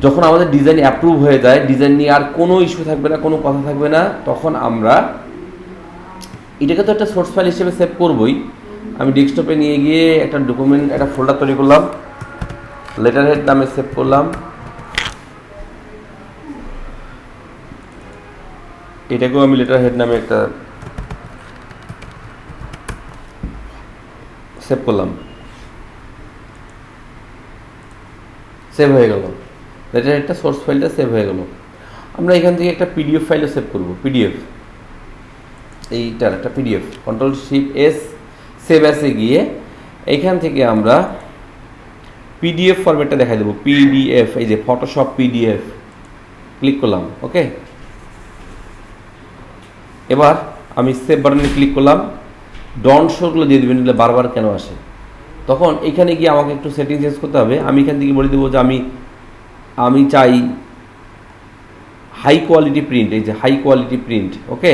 যখন আমাদের ডিজাইন অ্যাপ্রুভ হয়ে যায়, ডিজাইন নিয়ে আর কোনো ইস্যু থাকবে না, কোনো কথা থাকবে না, তখন আমরা এটাকে তো একটা সোর্স ফাইল হিসেবে সেভ করবই। আমি ডেস্কটপে নিয়ে গিয়ে একটা ডকুমেন্ট, একটা ফোল্ডার তৈরি করলাম, লেটার হেড নামে সেভ করলাম। এটাকেও আমি লেটার হেড নামে একটা সেভ করলাম, সেভ হয়ে গেল। লেটার হেডটা সোর্স ফাইলটা সেভ হয়ে গেল। আমরা এখান থেকে একটা পিডিএফ ফাইলও সেভ করব, পিডিএফ, এইটার একটা পিডিএফ। Ctrl+Shift+S সেভ অ্যাসে গিয়ে এইখান থেকে আমরা পিডিএফ ফরম্যাটটা দেখাই দেবো, পিডিএফ, এই যে ফটোশপ পিডিএফ, ক্লিক করলাম। ওকে, এবার আমি সেভ বাটনে ক্লিক করলাম। ডন্ট শোগুলো দিয়ে দেবেন, এগুলো বারবার কেন আসে। তখন এখানে গিয়ে আমাকে একটু সেটিং চেঞ্জ করতে হবে। আমি এখান থেকে বলে দেবো যে আমি চাই হাই কোয়ালিটি প্রিন্ট, এই যে হাই কোয়ালিটি প্রিন্ট। ওকে,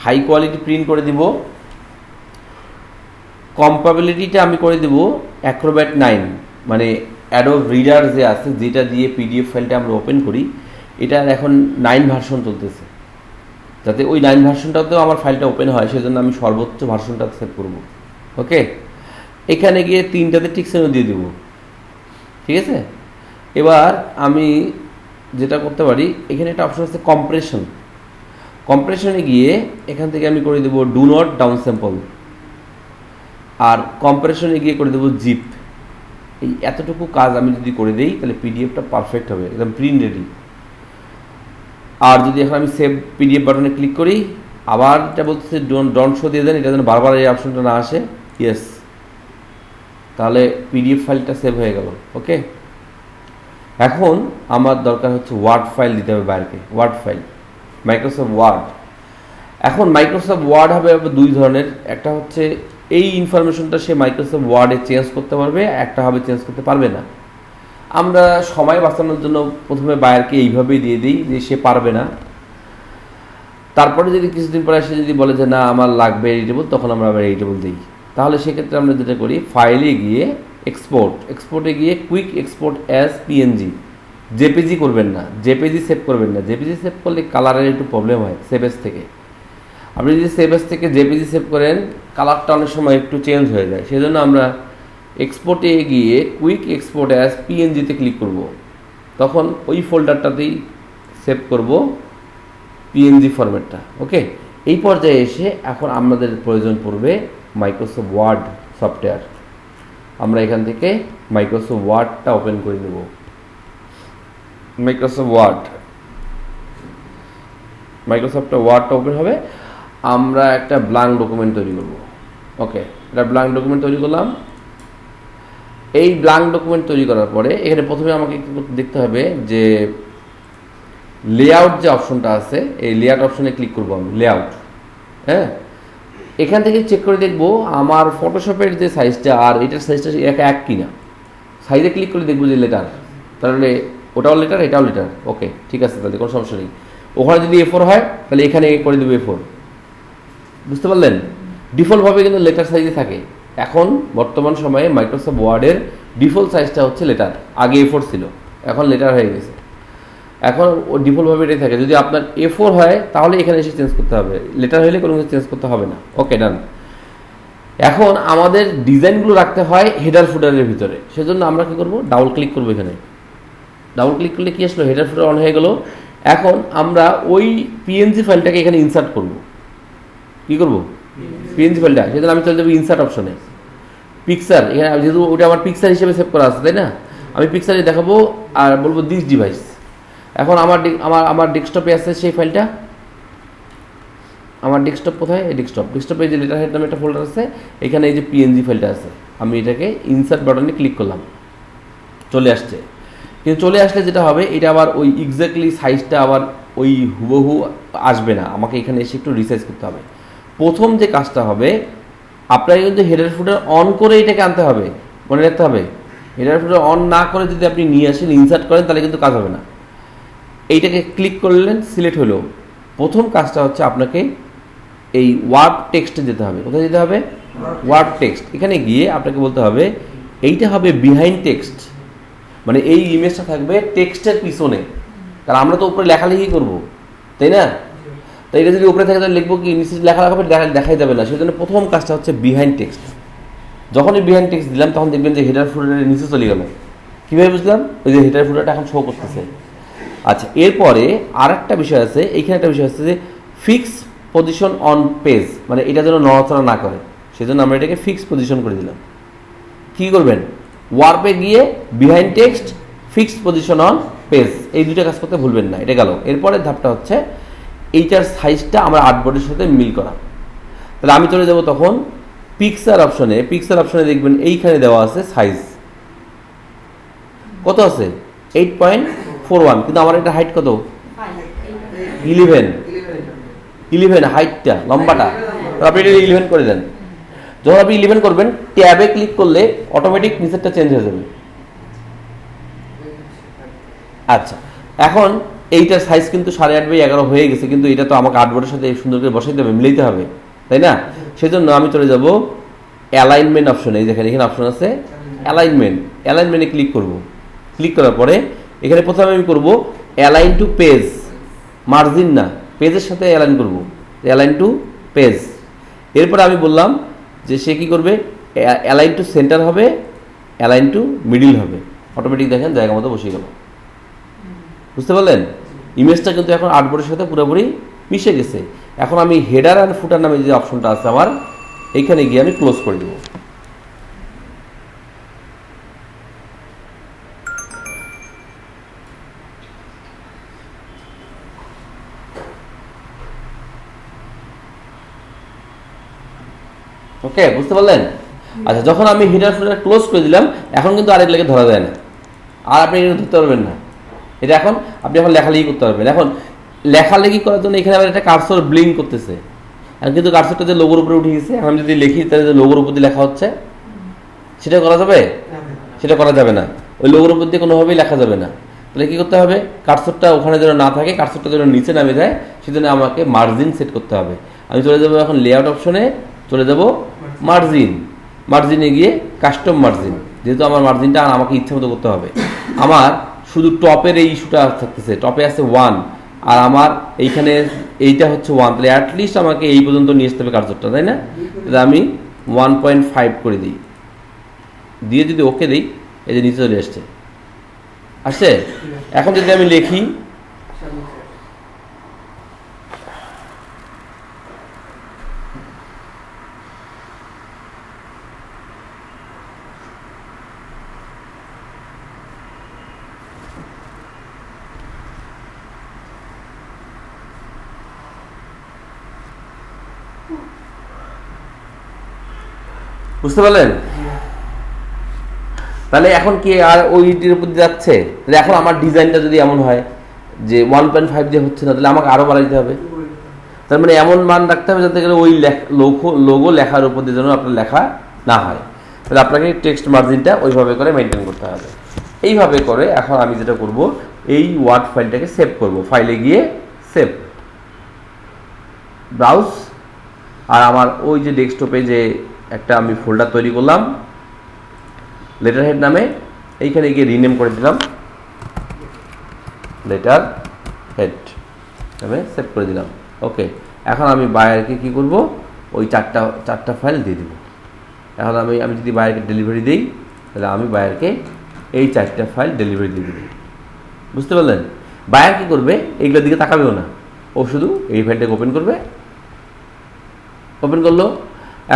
হাই কোয়ালিটি প্রিন্ট করে দিব। কম্পাবিলিটিটা আমি করে দেব অ্যাক্রোব্যাট 9, মানে অ্যাডোব রিডার যে আছে, যেটা দিয়ে পিডিএফ ফাইলটা আমরা ওপেন করি, এটার এখন 9 ভার্সন চলতেছে। যাতে ওই 9 ভার্সনটাতেও আমার ফাইলটা ওপেন হয়, সেজন্য আমি সর্বোচ্চ ভার্সনটা সেভ করব। ওকে, এখানে গিয়ে 3টাতে টিকসেনও দিয়ে দেবো। ঠিক আছে, এবার আমি যেটা করতে পারি, এখানে একটা অপশন আছে কম্প্রেশন। কম্প্রেশনে গিয়ে এখান থেকে আমি করে দেবো ডু নট ডাউন স্যাম্পল, আর কম্প্রেশনে গিয়ে করে দেবো জিপ। এই এতটুকু কাজ আমি যদি করে দিই, তাহলে পিডিএফটা পারফেক্ট হবে, একদম প্রিন্ট রেডি। আর যদি এখন আমি সেভ পিডিএফ বাটনে ক্লিক করি, আবার এটা বলতেছে ডন্ট শো দিয়ে দেন, এটা যেন বারবার এই অপশনটা না আসে। ইয়েস, তাহলে পিডিএফ ফাইলটা সেভ হয়ে গেল। ওকে, এখন আমার দরকার হচ্ছে ওয়ার্ড ফাইল দিতে হবে বাইরেকে, ওয়ার্ড ফাইল, মাইক্রোসফট ওয়ার্ড। এখন মাইক্রোসফট ওয়ার্ড হবে 2 ধরনের, একটা হচ্ছে এই ইনফরমেশনটা সে মাইক্রোসফট ওয়ার্ডে চেঞ্জ করতে পারবে, একটা হবে চেঞ্জ করতে পারবে না। আমরা সময় বাঁচানোর জন্য প্রথমে বায়ারকে এইভাবেই দিয়ে দিই যে সে পারবে না। তারপরে যদি কিছুদিন পরে সে যদি বলে যে না আমার লাগবে এডিটেবল, তখন আমরা আবার এডিটেবল দিই। তাহলে সেক্ষেত্রে আমরা যেটা করি, ফাইলে গিয়ে এক্সপোর্টে গিয়ে quick export as PNG, JPG করবেন না, জেপিজি সেভ করবেন না। জেপিজি সেভ করলে কালারের একটু প্রবলেম হয় সেভ এস থেকে। আপনি যদি সেভ এস থেকে জেপিজি সেভ করেন, কালারটা অনেক সময় একটু চেঞ্জ হয়ে যায়। সেজন্য আমরা এক্সপোর্টে গিয়ে কুইক এক্সপোর্ট অ্যাজ পিএনজিতে ক্লিক করব। তখন ওই ফোল্ডারটাতেই সেভ করব পিএনজি ফরম্যাটটা। ওকে, এই পর্যায়ে এসে এখন আমাদের প্রয়োজন পড়বে মাইক্রোসফট ওয়ার্ড সফটওয়্যার। আমরা এখান থেকে মাইক্রোসফট ওয়ার্ডটা ওপেন করে নেব। মাইক্রোসফট ওয়ার্ডটা ওপেন হবে, আমরা একটা ব্ল্যাঙ্ক ডকুমেন্ট তৈরি করব। ওকে, এটা ব্ল্যাঙ্ক ডকুমেন্ট তৈরি করলাম। এই ব্ল্যাঙ্ক ডকুমেন্ট তৈরি করার পরে এখানে প্রথমে আমাকে দেখতে হবে যে লেআউট যে অপশনটা আছে, এই লেআউট অপশনে ক্লিক করবো আমি, লেআউট। হ্যাঁ, এখান থেকে চেক করে দেখবো আমার ফটোশপের যে সাইজটা আর এটার সাইজটা এক কিনা। সাইজে ক্লিক করে দেখবো যে লেটার, তাহলে ওটাও লেটার এটাও লেটার। ওকে, ঠিক আছে, তাহলে কোনো সমস্যা নেই। ওখানে যদি A4 হয় তাহলে এখানে করে দেবো A4। বুঝতে পারলেন? ডিফল্টভাবে কিন্তু লেটার সাইজে থাকে। এখন বর্তমান সময়ে মাইক্রোসফট ওয়ার্ডের ডিফল্ট সাইজটা হচ্ছে লেটার, আগে A4 ছিল, এখন লেটার হয়ে গেছে। এখন ও ডিফল্টভাবে এটাই থাকে। যদি আপনার A4 হয় তাহলে এখানে এসে চেঞ্জ করতে হবে, লেটার হলে কোনো কিছু চেঞ্জ করতে হবে না। ওকে, ডান। এখন আমাদের ডিজাইনগুলো রাখতে হয় হেডার ফুটারের ভিতরে, সেজন্য আমরা কী করবো, ডাবল ক্লিক করবো। এখানে ডাবল ক্লিক করলে কী আসলো, হেডার ফুটার অন হয়ে গেল। এখন আমরা ওই পিএনজি ফাইলটাকে এখানে ইনসার্ট করব। কী করবো, পিএনজি ফাইলটা, সেজন্য আমি চলে যাবো ইনসার্ট অপশনে। পিকচার, এখানে যেহেতু ওটা আমার পিকচার হিসেবে সেভ করা আছে তাই না, আমি পিকচারে দেখাবো আর বলবো দিস ডিভাইস। এখন আমার ডেস্কটপে আছে সেই ফাইলটা, আমার ডেস্কটপ কোথায়, এই ডেস্কটপে যে লেটার হেড নামে একটা ফোল্ডার আছে, এখানে এই যে পিএনজি ফাইলটা আছে, আমি এটাকে ইনসার্ট বাটনে ক্লিক করলাম, চলে আসছে। কিন্তু চলে আসলে যেটা হবে, এটা আবার ওই এক্স্যাক্টলি সাইজটা আবার ওই হুবহু আসবে না, আমাকে এখানে এসে একটু রিসাইজ করতে হবে। প্রথম যে কাজটা হবে, আপনাকে কিন্তু হেডার ফুটার অন করে এটাকে আনতে হবে, মনে রাখতে হবে। হেডার ফুটার অন না করে যদি আপনি নিয়ে আসেন, ইনসার্ট করেন, তাহলে কিন্তু কাজ হবে না। এইটাকে ক্লিক করলেন, সিলেক্ট হলো। প্রথম কাজটা হচ্ছে আপনাকে এই ওয়ার্ড টেক্সটে যেতে হবে। কোথায় যেতে হবে? Word text. এখানে গিয়ে আপনাকে বলতে হবে এইটা হবে বিহাইন্ড টেক্সট, মানে এই ইমেজটা থাকবে টেক্সটের পিছনে, কারণ আমরা তো উপরে লেখালেখি করবো তাই না। তো এটা যদি উপরে থাকে তাহলে লিখবো কি, নিচে লেখা দেখাই যাবে না। সেই জন্য প্রথম কাজটা হচ্ছে বিহাইন্ড টেক্সট। যখনই বিহাইন্ড টেক্সট দিলাম তখন দেখবেন যে হেডার ফুটারের নিচে চলে গেল। কীভাবে বুঝলাম? ওই যে হেডার ফুটারটা এখন শো করতেছে। আচ্ছা, এরপরে আর একটা বিষয় আছে, এইখানে একটা বিষয় আছে যে ফিক্স পজিশন অন পেজ, মানে এটা যেন নড়াচড়া না করে, সেজন্য আমরা এটাকে ফিক্স পজিশন করে দিলাম। কী করবেন? ওয়ার্পে গিয়ে behind text, fixed position on page, এই দুটো কাজ করতে ভুলবেন না। এটা গেল। এরপরের ধাপটা হচ্ছে এইটার সাইজটা আমার আর্টবোর্ডের সাথে মিল করা। তাহলে আমি চলে যাব তখন পিকচার অপশনে। পিকচার অপশনে দেখবেন এইখানে দেওয়া আছে সাইজ কত আছে, 8.41, কিন্তু আমার এটা হাইট কত, 11 হাইটটা, লম্বাটা। আপনি এটা 11 করে দেন। যখন আপনি 11 করবেন, ট্যাবে ক্লিক করলে অটোমেটিক নিচেরটা চেঞ্জ হয়ে যাবে। আচ্ছা, এখন এইটার সাইজ কিন্তু 8.5/11 হয়ে গেছে, কিন্তু এটা তো আমাকে আর্টবোর্ডের সাথে সুন্দর করে বসাইতে হবে, মিলাইতে হবে তাই না। সেজন্য আমি চলে যাব অ্যালাইনমেন্ট অপশনে। এই দেখেন এখানে অপশন আছে অ্যালাইনমেন্টে ক্লিক করব। ক্লিক করার পরে এখানে প্রথমে আমি করব অ্যালাইন টু পেজ, মার্জিন না, পেজের সাথে অ্যালাইন করব, অ্যালাইন টু পেজ। এরপরে আমি বললাম যে সে কী করবে, অ্যালাইন টু সেন্টার হবে, অ্যালাইন টু মিডিল হবে। অটোমেটিক দেখেন জায়গা মতো বসে গেল। বুঝতে পারলেন? ইমেজটা কিন্তু এখন আর্টবোর্ডের সাথে পুরোপুরি মিশে গেছে। এখন আমি হেডার অ্যান্ড ফুটার নামে যে অপশনটা আছে আমার, এইখানে গিয়ে আমি ক্লোজ করে দেব। ওকে, বুঝতে পারলেন? আচ্ছা, যখন আমি হেডার ফুটার ক্লোজ করে দিলাম, এখন কিন্তু আরেক লেগে ধরা যায় না, আর আপনি এটা ধরতে পারবেন না। এটা এখন আপনি এখন লেখালেখি করতে পারবেন। এখন লেখালেখি করার জন্য এখানে আবার একটা কার্সর ব্লিঙ্ক করতেছে, এখন কিন্তু কার্সরটা যে লোগোর উপরে উঠে গেছে, এখন যদি লিখি তাহলে যে লোগোর উপর দিয়ে লেখা হচ্ছে, সেটা করা যাবে? সেটা করা যাবে না। ওই লোগোর উপর দিয়ে কোনোভাবেই লেখা যাবে না। তাহলে কী করতে হবে? কার্সরটা ওখানে যেন না থাকে, কার্সরটা যেন নিচে নামে যায়, সেজন্য আমাকে মার্জিন সেট করতে হবে। আমি চলে যাবো এখন লেআউট অপশনে, চলে যাব মার্জিনে গিয়ে কাস্টম মার্জিন। যেহেতু আমার মার্জিনটা আমাকে ইচ্ছা মতো করতে হবে। আমার শুধু টপের এই ইস্যুটা থাকতেছে, টপে আছে 1, আর আমার এইখানে এইটা হচ্ছে 1, তাহলে অ্যাটলিস্ট আমাকে এই পর্যন্ত নিয়ে আসতে হবে কার্সরটা, তাই না? তাহলে আমি 1.5 করে দিই, দিয়ে যদি ওকে দিই, এই যে নিচে চলে আসছে। এখন যদি আমি লিখি, বুঝতে পারলেন? তাহলে এখন কি আর ওইটির উপর যাচ্ছে? তাহলে এখন আমার ডিজাইনটা যদি এমন হয় যে 1.5 দিয়ে হচ্ছে না, তাহলে আমাকে আরও বাড়াইতে হবে। তার মানে এমন মান রাখতে হবে যাতে করে ওই লোগো লেখার উপর দিয়ে যেন আপনার লেখা না হয়। তাহলে আপনাকে টেক্সট মার্জিনটা ওইভাবে করে মেনটেন করতে হবে। এইভাবে করে এখন আমি যেটা করব, এই ওয়ার্ড ফাইলটাকে সেভ করব। ফাইলে গিয়ে সেভ, ব্রাউজ, আর আমার ওই যে ডেস্কটপে যে একটা আমি ফোল্ডার তৈরি করলাম লেটার হেড নামে, এইখানে গিয়ে রিনেম করে দিলাম লেটার হেড নামে, সেভ করে দিলাম। ওকে, এখন আমি বায়ারকে কি করব, ওই চারটা ফাইল দিয়ে দিব। এখন আমি যদি বায়ারকে ডেলিভারি দিই, তাহলে আমি বায়ারকে এই 4টা ফাইল ডেলিভারি দিয়ে দেব। বুঝতে পারলেন? বায়ার কি করবে, এইগুলোর দিকে তাকাবেও না, ও শুধু এই ফাইলটাকে ওপেন করবে। ওপেন করলো,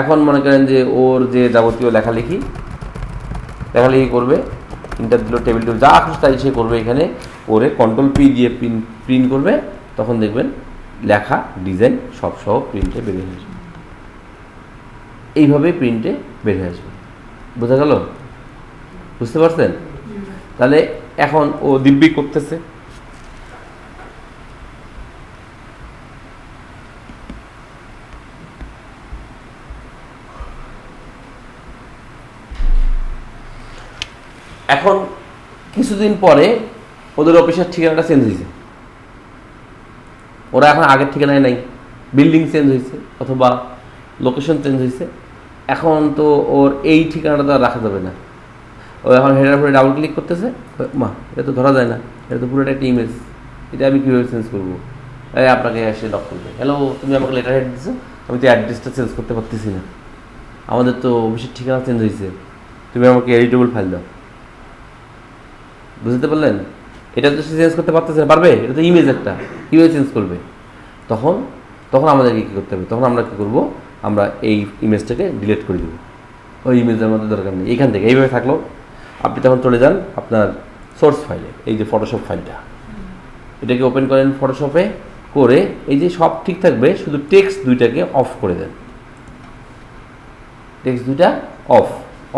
এখন মনে করেন যে ওর যে যাবতীয় লেখালেখি করবে, ইন্টার দিল, টেবিল যা খুশি তাই সে করবে, এখানে ওরে কন্ট্রোল পি দিয়ে প্রিন্ট করবে, তখন দেখবেন লেখা ডিজাইন সব সহ প্রিন্টে বেরিয়ে আসবে। এইভাবে প্রিন্টে বেরিয়ে আসবে। বোঝা গেল? বুঝতে পারছেন? তাহলে এখন ও দিব্যি করতেছে, এখন কিছুদিন পরে ওদের অফিসের ঠিকানাটা চেঞ্জ হয়েছে, ওরা এখন আগের ঠিকানায় নাই, বিল্ডিং চেঞ্জ হয়েছে অথবা লোকেশন চেঞ্জ হয়েছে। এখন তো ওর এই ঠিকানাটা তো আর রাখা যাবে না। ও এখন হেডার ফোনে ডাবল ক্লিক করতেছে, মা এটা তো ধরা যায় না, এটা তো পুরোটা একটা ইমেজ, এটা আমি কীভাবে চেঞ্জ করবো? আপনাকে এসে লক করবে, হ্যালো তুমি আমাকে লেটার হেড দিচ্ছ, আমি তো অ্যাড্রেসটা চেঞ্জ করতে পারতেছি না, আমাদের তো অফিসের ঠিকানা চেঞ্জ হয়েছে, তুমি আমাকে এডিটেবল ফাইল দাও। বুঝতে পারলেন? এটা তো সে চেঞ্জ করতে পারতেছে না, পারবে? এটা তো ইমেজ একটা, কীভাবে চেঞ্জ করবে? তখন আমাদেরকে কী করতে হবে? তখন আমরা কী করবো? আমরা এই ইমেজটাকে ডিলিট করে দেবো, ওই ইমেজের মধ্যে দরকার নেই। এখান থেকে এইভাবে থাকলো, আপনি তখন চলে যান আপনার সোর্স ফাইলে, এই যে ফটোশপ ফাইলটা, এটাকে ওপেন করেন ফটোশপে, করে এই যে সব ঠিক থাকবে, শুধু টেক্সট দুইটাকে অফ করে দেন, টেক্সট দুইটা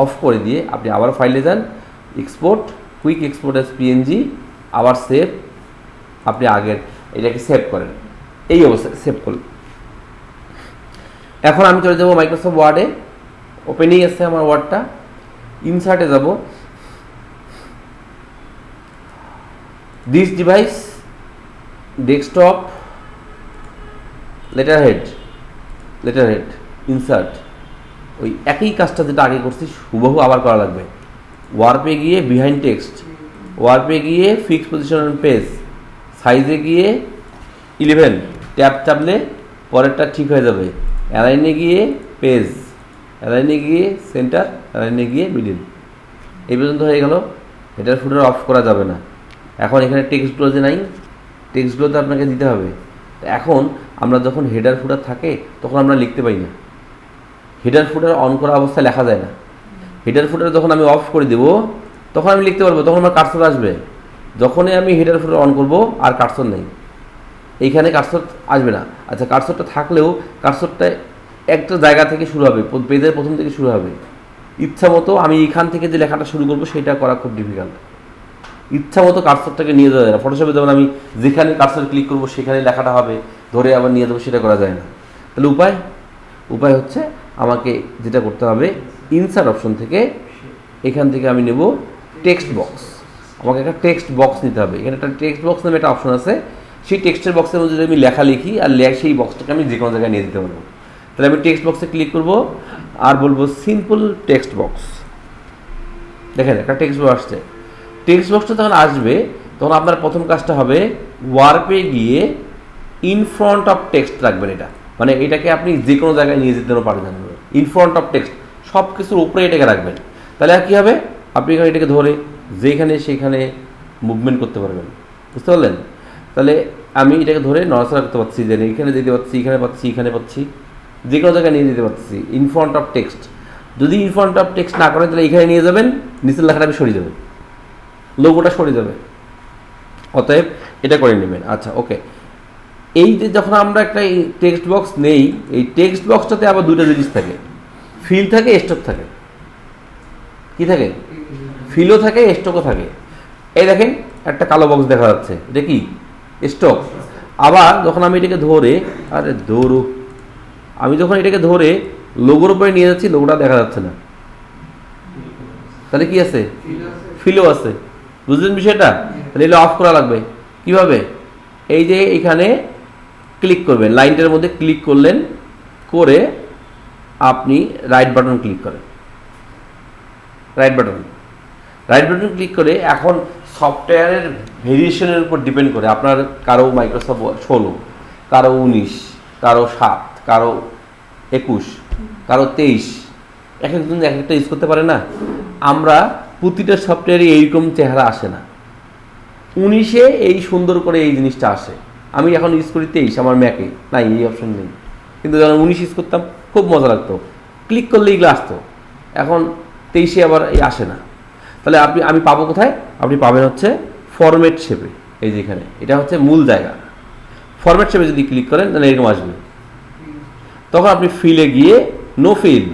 অফ করে দিয়ে আপনি আবার ফাইলে যান, export, quick export S PNG, আবার সেভ, আপনি আগের এটাকে সেভ করেন, এই অবস্থায় সেভ করলেন। এখন আমি চলে যাবো মাইক্রোসফট ওয়ার্ডে, ওপেনিং আছে আমার ওয়ার্ডটা, ইনসার্টে যাব, this device, desktop, letter head, insert, ওই একই কাজটা যেটা আগে করছি হুবহু আবার করা লাগবে। ওয়ার্পে গিয়ে বিহাইন্ড টেক্সট, ওয়ার্পে গিয়ে ফিক্স পজিশন অন পেজ, সাইজে গিয়ে 11, ট্যাব চাপলে পরেরটা ঠিক হয়ে যাবে, অ্যালাইনে গিয়ে পেজ, অ্যালাইনে গিয়ে সেন্টার, অ্যালাইনে গিয়ে মিডিল, এই পর্যন্ত হয়ে গেল। হেডার ফুটার অফ করা যাবে না। এখন এখানে টেক্সটগুলো যে নাই, টেক্সটগুলো তো আপনাকে দিতে হবে। এখন আমরা যখন হেডার ফুটার থাকে তখন আমরা লিখতে পাই না, হেডার ফুটার অন করা অবস্থায় লেখা যায় না। হেডার ফুটার যখন আমি অফ করে দেবো তখন আমি লিখতে পারবো, তখন আমার কার্সর আসবে। যখনই আমি হেডার ফুটার অন করব আর কার্সর নেই, এইখানে কার্সর আসবে না। আচ্ছা, কার্সরটা থাকলেও কার্সরটা একটা জায়গা থেকে শুরু হবে, পেজের প্রথম থেকে শুরু হবে। ইচ্ছা মতো আমি এখান থেকে যে লেখাটা শুরু করবো সেটা করা খুব ডিফিকাল্ট। ইচ্ছা মতো কার্সরটাকে নিয়ে যাওয়া যায় না। ফটোশপে যেমন আমি যেখানে কার্সর ক্লিক করবো সেখানে লেখাটা হবে, ধরে আবার নিয়ে দেবো, সেটা করা যায় না। তাহলে উপায় হচ্ছে আমাকে যেটা করতে হবে, ইনসার্ট অপশন থেকে এখান থেকে আমি নেব টেক্সট বক্স। আমাকে একটা টেক্সট বক্স নিতে হবে। এখানে একটা টেক্সট বক্স নামে একটা অপশন আছে, সেই টেক্সটের বক্সের মধ্যে যদি আমি লেখা লিখি আর সেই বক্সটাকে আমি যে কোনো জায়গায় নিয়ে দিতে পারবো। তাহলে আমি টেক্সট বক্সে ক্লিক করব আর বলবো সিম্পল টেক্সট বক্স। দেখেন একটা টেক্সট বক্স আসছে। টেক্সট বক্সটা যখন আসবে তখন আপনার প্রথম কাজটা হবে ওয়ার্পে গিয়ে ইন ফ্রন্ট অফ টেক্সট রাখবেন। এটা মানে এটাকে আপনি যে কোনো জায়গায় নিয়ে যেতে পারবেন। ইন ফ্রন্ট অফ টেক্সট সব কিছুর উপরে এটাকে রাখবেন। তাহলে আর কী হবে, আপনি এটাকে ধরে যেখানে সেখানে মুভমেন্ট করতে পারবেন। বুঝতে পারলেন? তাহলে আমি এটাকে ধরে নড়াচড়া করতে পারছি, যে এখানে যেতে পারছি, এখানে পাচ্ছি, এখানে পাচ্ছি, যে কোনো জায়গায় নিয়ে যেতে পারছি ইন ফ্রন্ট অফ টেক্সট। যদি ইন ফ্রন্ট অফ টেক্সট না করেন তাহলে এখানে নিয়ে যাবেন, নিচের লেখাটা আমি সরিয়ে যাবে, লোগোটা সরে যাবে। অতএব এটা করে নেবেন। আচ্ছা, ওকে। এই যে যখন আমরা একটা টেক্সট বক্স নেই, এই টেক্সট বক্সটাতে আবার দুটো জিনিস থাকে, ফিল থাকে, স্টক থাকে। কি থাকে? ফিলও থাকে, স্টকও থাকে। এই দেখেন একটা কালো বক্স দেখা যাচ্ছে, এটা কি? স্টক। আবার যখন আমি এটাকে ধরে, আমি যখন এটাকে ধরে লোগোর উপরে নিয়ে যাচ্ছি, লোগোটা দেখা যাচ্ছে না। তাহলে কি আছে? ফিলও আছে। বুঝলেন বিষয়টা? তাহলে এগুলো অফ করা লাগবে। কিভাবে? এই যে এখানে ক্লিক করবেন, লাইনটার মধ্যে ক্লিক করলেন, করে আপনি রাইট বাটন ক্লিক করেন। রাইট বাটন ক্লিক করে এখন সফটওয়্যারের ভেরিয়েশনের উপর ডিপেন্ড করে আপনার কারো মাইক্রোসফট 16, কারো 19, কারো 7, কারো 21, কারো 23, এক একজন এক একটা ইউজ করতে পারে না। আমরা প্রতিটা সফটওয়্যারে এইরকম চেহারা আসে না। 19-এ এই সুন্দর করে এই জিনিসটা আসে। আমি এখন ইউজ করি 23, আমার ম্যাকে নাই, এই অপশন নেই। কিন্তু যখন 19 ইউজ করতাম খুব মজা লাগতো। ক্লিক করলে এগুলো আসতো, এখন 23-এ আবার এই আসে না। তাহলে আমি পাবো কোথায়? আপনি পাবেন হচ্ছে ফরম্যাট শেপে, এই যে এখানে, এটা হচ্ছে মূল জায়গা। ফরম্যাট শেপে যদি ক্লিক করেন তাহলে এরকম আসবে। তখন আপনি ফিলে গিয়ে নো ফিল,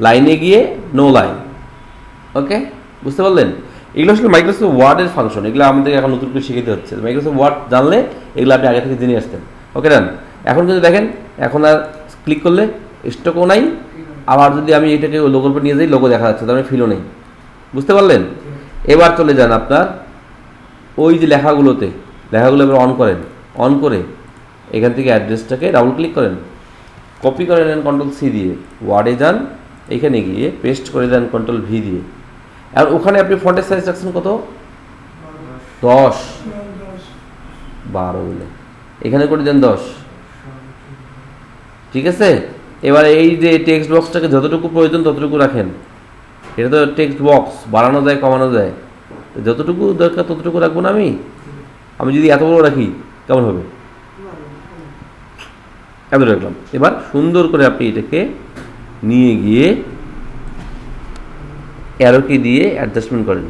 লাইনে গিয়ে নো লাইন। ওকে, বুঝতে পারলেন? এগুলো আসলে মাইক্রোসফট ওয়ার্ডের ফাংশন, এগুলো আমাদের এখন নতুন করে শিখতে হচ্ছে। মাইক্রোসফট ওয়ার্ড জানলে এগুলো আপনি আগে থেকে জেনে আসতেন। ওকে ডান। এখন কিন্তু দেখেন, এখন আর ক্লিক করলে স্টকও নাই, আবার যদি আমি এটাকে লোগোর উপর নিয়ে যাই লোগো দেখা যাচ্ছে, তার মানে ফিলও নেই। বুঝতে পারলেন? এবার চলে যান আপনার ওই যে লেখাগুলোতে, লেখাগুলো এবার অন করেন, অন করে এখান থেকে অ্যাড্রেসটাকে ডাবল ক্লিক করেন, কপি করে নেন কন্ট্রোল-C দিয়ে, ওয়ার্ডে যান, এখানে গিয়ে পেস্ট করে দেন কন্ট্রোল-V দিয়ে। আর ওখানে আপনি ফন্টের সাইজ রাখছেন কত? 10, 12 বলে এখানে করে দেন 10। ঠিক আছে? এবার এই যে টেক্সট বক্সটাকে যতটুকু প্রয়োজন ততটুকু রাখেন। এটা তো টেক্সট বক্স, বাড়ানো যায় কমানো যায়, যতটুকু দরকার ততটুকু রাখবো না। আমি যদি এত বড় রাখি কেমন হবে? এত রাখলাম। এবার সুন্দর করে আপনি এটাকে নিয়ে গিয়ে অ্যারো কি দিয়ে অ্যাডজাস্টমেন্ট করেন,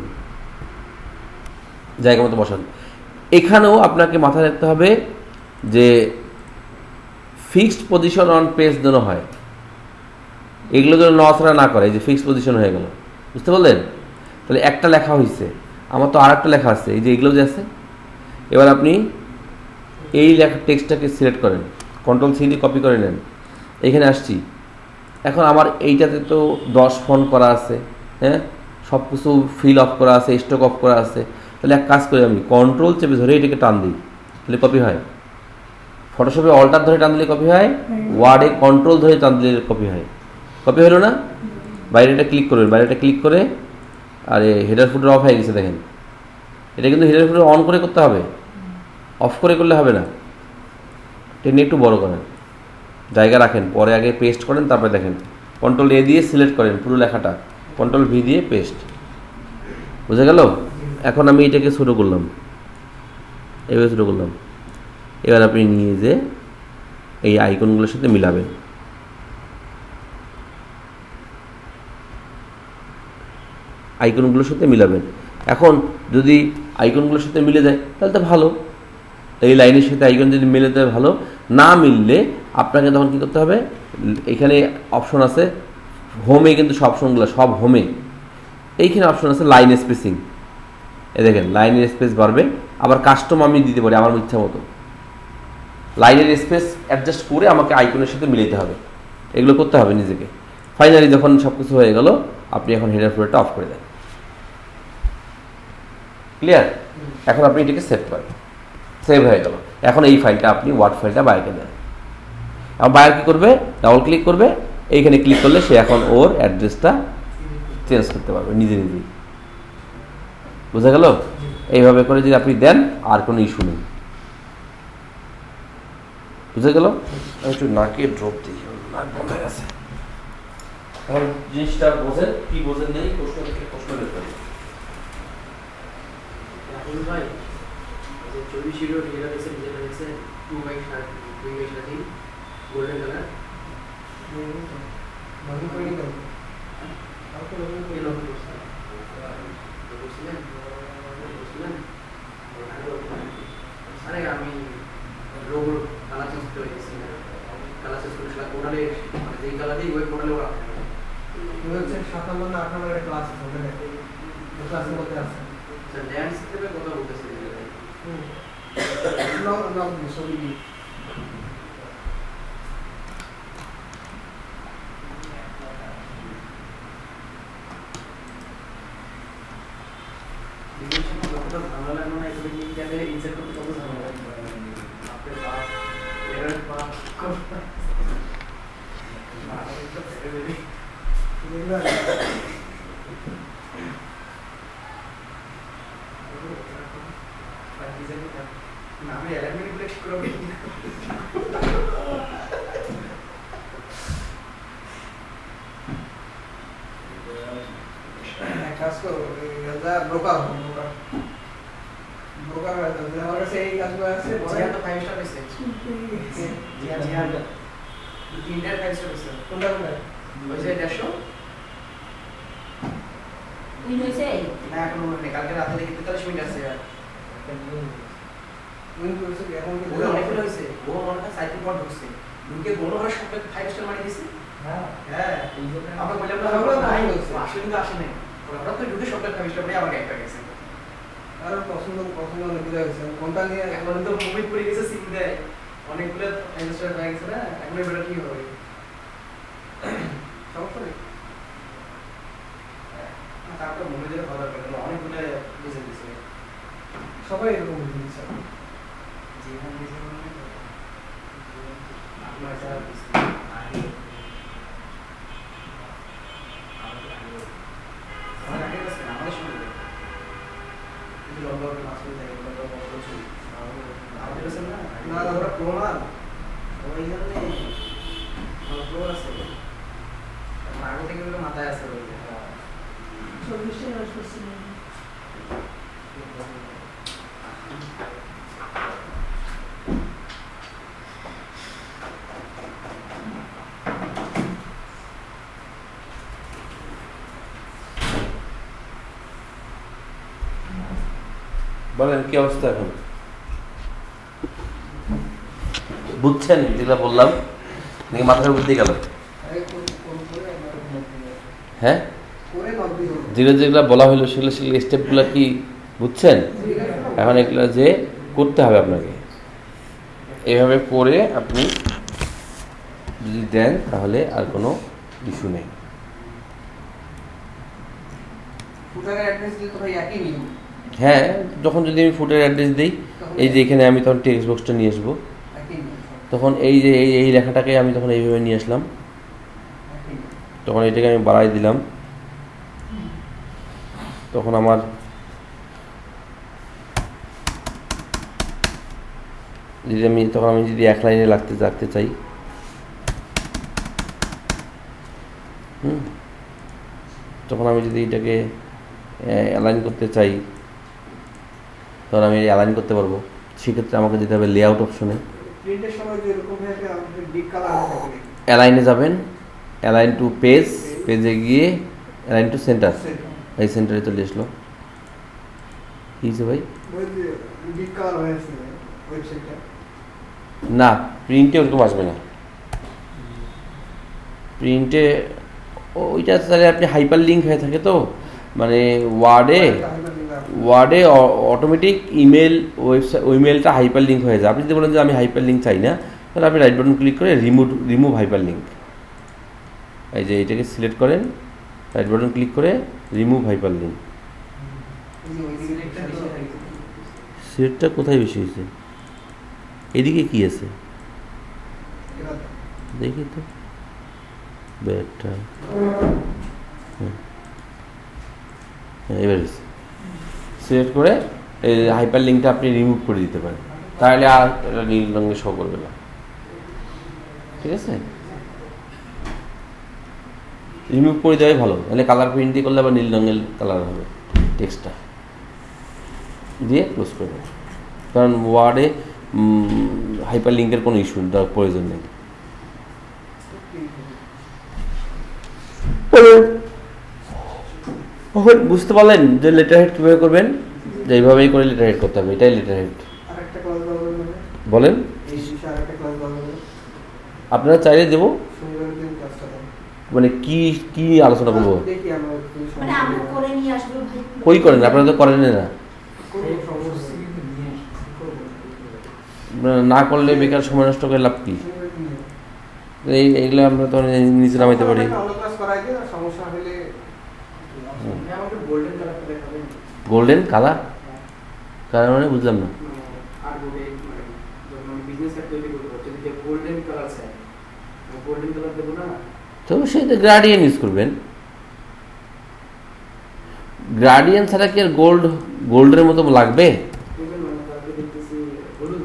জায়গা মতো বসান। এখানেও আপনাকে মাথায় রাখতে হবে যে ফিক্সড পজিশন অন পেজ যেন হয়, এগুলো যেন নড়াচড়া না করে। এই যে ফিক্সড পজিশন হয়ে গেল, বুঝতে পারলেন? তাহলে একটা লেখা হয়েছে, আমার তো আর একটা লেখা আছে, এই যে এগুলো যে আছে। এবার আপনি এই লেখা টেক্সটটাকে সিলেক্ট করেন, কন্ট্রোল-C দিয়ে কপি করে নেন, এখানে আসছি। এখন আমার এইটাতে তো 10 ফন্ট করা আছে, হ্যাঁ, সব কিছু ফিল অফ করা আছে, স্টক অফ করা আছে। তাহলে এক কাজ করে আমি কন্ট্রোল চেপে ধরে এটাকে টান দিই, তাহলে কপি হয়। ফটোশপে অল্টার ধরে টান দিলে কপি হয়, ওয়ার্ডে কন্ট্রোল ধরে টান দিলে কপি হয়। কপি হলো না? বাইরেটা ক্লিক করবেন, বাইরেটা ক্লিক করে, আরে হেডার ফুটার অফ হয়ে গেছে দেখেন। এটা কিন্তু হেডার ফুটার অন করে করতে হবে, অফ করে করলে হবে না। টেনে একটু বড় করেন, জায়গা রাখেন, পরে আগে পেস্ট করেন, তারপরে দেখেন কন্ট্রোল-A দিয়ে সিলেক্ট করেন পুরো লেখাটা, কন্ট্রোল-V দিয়ে পেস্ট। বুঝা গেল? এখন আমি এটাকে ছোটো করলাম, এভাবে ছোটো করলাম। এবার আপনি নিয়ে যে এই আইকনগুলোর সাথে মিলাবেন। আইকনগুলোর সাথে মিলাবেন। এখন যদি আইকনগুলোর সাথে মিলে যায় তাহলে তো ভালো, এই লাইনের সাথে আইকন যদি মিলে যায় ভালো, না মিললে আপনাকে তখন কী করতে হবে? এখানে অপশন আছে হোমে, কিন্তু সব অপশনগুলো সব হোমে, এইখানে অপশন আছে লাইন স্পেসিং। এ দেখেন লাইনের স্পেস বাড়বে, আবার কাস্টম আমি দিতে পারি আমার ইচ্ছা মতো। লাইনের স্পেস অ্যাডজাস্ট করে আমাকে আইকনের সাথে মিলাইতে হবে, এগুলো করতে হবে নিজেকে। ফাইনালি যখন সব কিছু হয়ে গেল, আপনি এখন হেডার ফুটারটা অফ করে দেন। ক্লিয়ার? এখন আপনি এটাকে সেভ করেন, সেভ হয়ে গেল। এখন এই ফাইলটা আপনি ওয়ার্ড ফাইলটা বাইরে দেন। এখন বাইরে কী করবে? ডাবল ক্লিক করবে, এইখানে ক্লিক করলে সে এখন ওর অ্যাড্রেসটা চেঞ্জ করতে পারবে নিজে নিজেই। বুঝা গেল? এইভাবে করে যদি আপনি দেন আর কোনো ইস্যু নেই। বুঝে গেল? একটু নাকে ড্রপ দিই, নাক বন্ধ হয়ে গেছে। এখন জিনিসটা বোঝেন কি বোঝেন নেই, প্রশ্ন থেকে প্রশ্ন বের করি। ভাই, 24 যেটা দেখছেন, যেটা দেখছেন 2/3 গোল্ডেন কালার, আরে আমি লোগোর কালার চেঞ্জ করে গেছি, কালার চেঞ্জ করে সেটা পোর্টালে, মানে যেই কালার দিই ওই পোর্টালে ওরা হচ্ছে 57 না 58 একটা ক্লাস আছে, ওখানে ক্লাসের মধ্যে আছে। ল্যান্ডস্কেপের কথা বলতেছি। ছবি ভালো লাগলো না, এগুলো কি গেলে ইনসেট করতে কত ঝামেলা লাগবে? আপনার পাস এরর পাস করতে আমি এলিমেন্ট ব্লেক করব। কাজ করো, ব্রোকার ব্রোকার হয়ে যাবে। আমার কাছে এই কাজগুলো আছে, জিয়া তো 5 স্টার পেয়েছে। জিয়া তিনটার 5 স্টার পেয়েছে। কোনটা কোনটা হয়েছে 150? উইন হয়েছে না এখনো মানে কালকে রাতে দেখি 43 মিনিট আছে আর উইন করছে কি এখন কি ওরা অনেকগুলো হয়েছে ও মনে হয় সাইকেল পর ঢুকছে ঢুকে বড় হওয়ার সঙ্গে 5 স্টার মারি দিছে হ্যাঁ হ্যাঁ আমরা বললাম না আমরা তো ভাই বলছি। আসলে কিন্তু আসে নাই ওরা তো ঢুকে সবটা 5 স্টার মারি আবার গাইড হয়ে গেছে আর পছন্দ অনেকগুলো হয়েছে কোনটা নিয়ে এখন তো মুভি পড়ে গেছে সিম দেয় অনেকগুলো 5 স্টার হয়ে গেছে না এখন এবারে কি হবে সমস্যা নেই তারপর মুভি দিয়ে ভালো লাগে অনেকগুলো বুঝে দিছে সবাই এরকম বুঝছে জীবন দিছে আপনার যা আমার আগে আছে আমাদের সঙ্গে কিন্তু লকডাউন মাসে দেয় লকডাউন বছর আমাদের আছে না না না ওরা প্রমাণ ওই জন্য ফ্লোর আছে আমার আগে থেকে ওগুলো মাথায় আছে ওই যে 24 টাকা করছিল বলেন কি অবস্থা এখন বুঝছেন যেগুলো বললাম নাকি মাথার বুদ্ধি গেল হ্যাঁ করে নব্বই যেগুলো বলা হলো সেগুলো স্টেপগুলো কি বুঝছেন এখন এগুলো যে করতে হবে আপনাকে এভাবে করে আপনি যদি দেন তাহলে আর কোনো ইস্যু নেই ফুটারের অ্যাড্রেস দিলে তো ভাই একই নিয়ম হ্যাঁ যখন যদি আমি ফুটের অ্যাড্রেস দিই এই যে এখানে আমি তখন টেক্সট বক্সটা নিয়ে আসবো একই নিয়ম তখন এই যে এই লেখাটাকে আমি তখন এইভাবে নিয়ে আসলাম একই নিয়ম তখন এটাকে আমি বাড়াই দিলাম তখন আমার যদি আমি যদি এক লাইনে রাখতে চাই তখন আমি যদি এটাকে অ্যালাইন করতে চাই তখন আমি অ্যালাইন করতে পারবো সেক্ষেত্রে আমাকে যেতে হবে লেআউট অপশনে প্রিন্টের সময় যে এরকম থাকে আমাদের ডিপ কালার থাকে অ্যালাইনে যাবেন অ্যালাইন টু পেজে গিয়ে অ্যালাইন টু সেন্টার এই সেন্টারে চলে আসলো কী হয়েছে ভাই ওই যে ডিপ কালার হয়েছে ওয়েবসাইটটা না প্রিন্টে ওরকম আসবে না প্রিন্টে ওইটা তাহলে আপনি হাইপার লিঙ্ক হয়ে থাকে তো মানে ওয়ার্ডে অটোমেটিক ইমেল ওয়েবসাইট ইমেলটা হাইপার লিঙ্ক হয়ে যায় আপনি যদি বলেন যে আমি হাইপার লিঙ্ক চাই না তাহলে আপনি রাইট বাটন ক্লিক করে রিমুভ হাইপার লিঙ্ক এই যে এটাকে সিলেক্ট করেন রাইট বাটন ক্লিক করে রিমুভ হাইপার লিঙ্ক সিলেক্টটা কোথায় বেশি হয়েছে এদিকে কি আছে দেখি তো ব্যাটটা এবার সিলেক্ট করে এই হাইপার লিঙ্কটা আপনি রিমুভ করে দিতে পারেন তাহলে আর এটা নীল রঙে শো করবে না ঠিক আছে রিমুভ করে দেওয়াই ভালো তাহলে কালার প্রিন্ট দিয়ে করলে আবার নীল রঙের কালার হবে টেক্সটটা দিয়ে ক্লোজ করবে কারণ ওয়ার্ডে হাইপার লিঙ্কের কোনো ইস্যু প্রয়োজন নেই বুঝতে পারলেন যে লেটার হেড কীভাবে করবেন যে এইভাবেই করে লেটার হেড করতে হবে এটাই লেটার হেড আরেকটা ক্লাস বলবেন বলেন এই বিষয়ে আরেকটা ক্লাস বলবেন আপনারা চাইলে দেবো শনিবারের দিন ক্লাসটা দেন মানে কি কি আলোচনা করবো দেখি আমরা মানে আমরা করে নিয়ে আসবো ভাই কই করেন আপনারা তো করেন না না করলে বেকার সময় নষ্ট করে লাভ কি এইগুলো আমরা তো নিচে নামাইতে পারি সমস্যা হলে আমাকে গোল্ডেন কালারটা দেখাবেন গোল্ডেন কালার কালার মানে বুঝলাম না আর মানে বিজনেস সেট তৈরি করতে হচ্ছে যে গোল্ডেন কালার চাই গোল্ডেন কালার দেবো না তো সেটা গ্রাডিয়েন্ট ইউজ করবেন গ্রাডিয়েন্ট ছাড়া কি আর গোল্ডের মতো লাগবে দেখতেছি হলুদ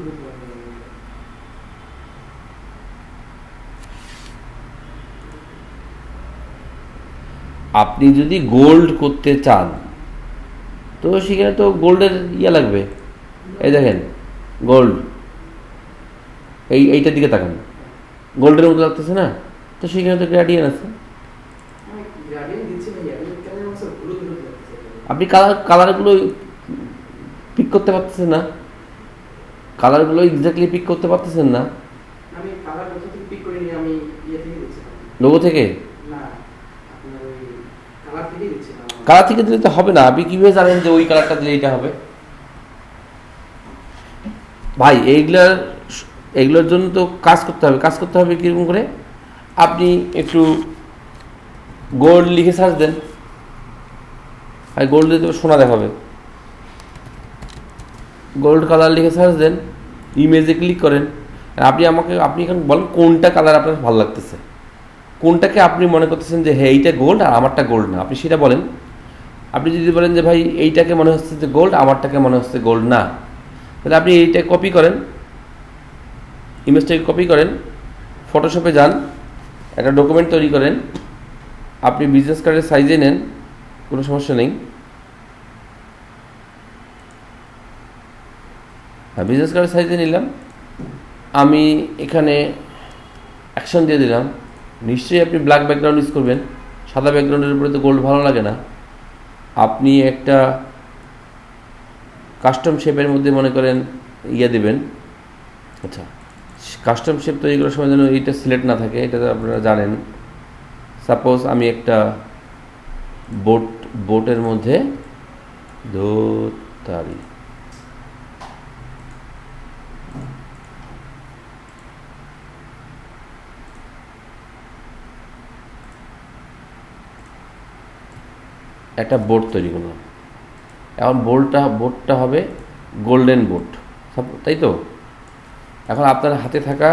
আপনি যদি গোল্ড করতে চান তো সেখানে তো গোল্ডের লাগবে এই দেখেন গোল্ড এইটার দিকে তাকান গোল্ডের মতো লাগতেছে না তো সেখানে তো গ্রাডিয়েন্ট আছে আপনি কালারগুলো পিক করতে পারতেছেন না, কালারগুলো এক্স্যাক্টলি পিক করতে পারতেছেন না। আমি কালার কোথা থেকে পিক করে নিয়ে আমি ইয়ে থেকে দিচ্ছিলাম, লোগো থেকে? না আপনার ওই কালার থেকে দিচ্ছিলাম। কালার থেকে দিলে তো হবে না। আপনি কিভাবে জানেন যে ওই কালারটা দিলে এটা হবে? ভাই এইগুলোর জন্য তো কাজ করতে হবে। কাজ করতে হবে কীরকম করে? আপনি একটু গোল্ড লিখে সার্চ দেন, আর গোল্ড দিতে সোনা দেখাবে। গোল্ড কালার লিখে সার্চ দেন, ইমেজে ক্লিক করেন। আপনি এখন বলেন কোনটা কালার আপনার ভালো লাগতেছে, কোনটাকে আপনি মনে করতেছেন যে হ্যাঁ এইটা গোল্ড আর আমারটা গোল্ড না, আপনি সেটা বলেন। আপনি যদি বলেন যে ভাই এইটাকে মনে হচ্ছে যে গোল্ড, আমারটাকে মনে হচ্ছে গোল্ড না, তাহলে আপনি এইটা কপি করেন, ইমেজটাকে কপি করেন, ফটোশপে যান, একটা ডকুমেন্ট তৈরি করেন, আপনি বিজনেস কার্ডের সাইজে নেন, কোনো সমস্যা নেই। হ্যাঁ, বিজনেস কার্ডের সাইজে নিলাম, আমি এখানে অ্যাকশন দিয়ে দিলাম। নিশ্চয়ই আপনি ব্ল্যাক ব্যাকগ্রাউন্ড ইউজ করবেন, সাদা ব্যাকগ্রাউন্ডের উপরে তো গোল্ড ভালো লাগে না। আপনি একটা কাস্টম শেপের মধ্যে মনে করেন দেবেন। আচ্ছা, কাস্টম শেপ তৈরি করার সময় যেন এইটা সিলেক্ট না থাকে, এটা তো আপনারা জানেন। সাপোজ আমি একটা বোটের মধ্যে দোতারি, একটা বোট তৈরি করলাম। এখন বোটটা হবে গোল্ডেন বোট, তাই তো? এখন আপনার হাতে থাকা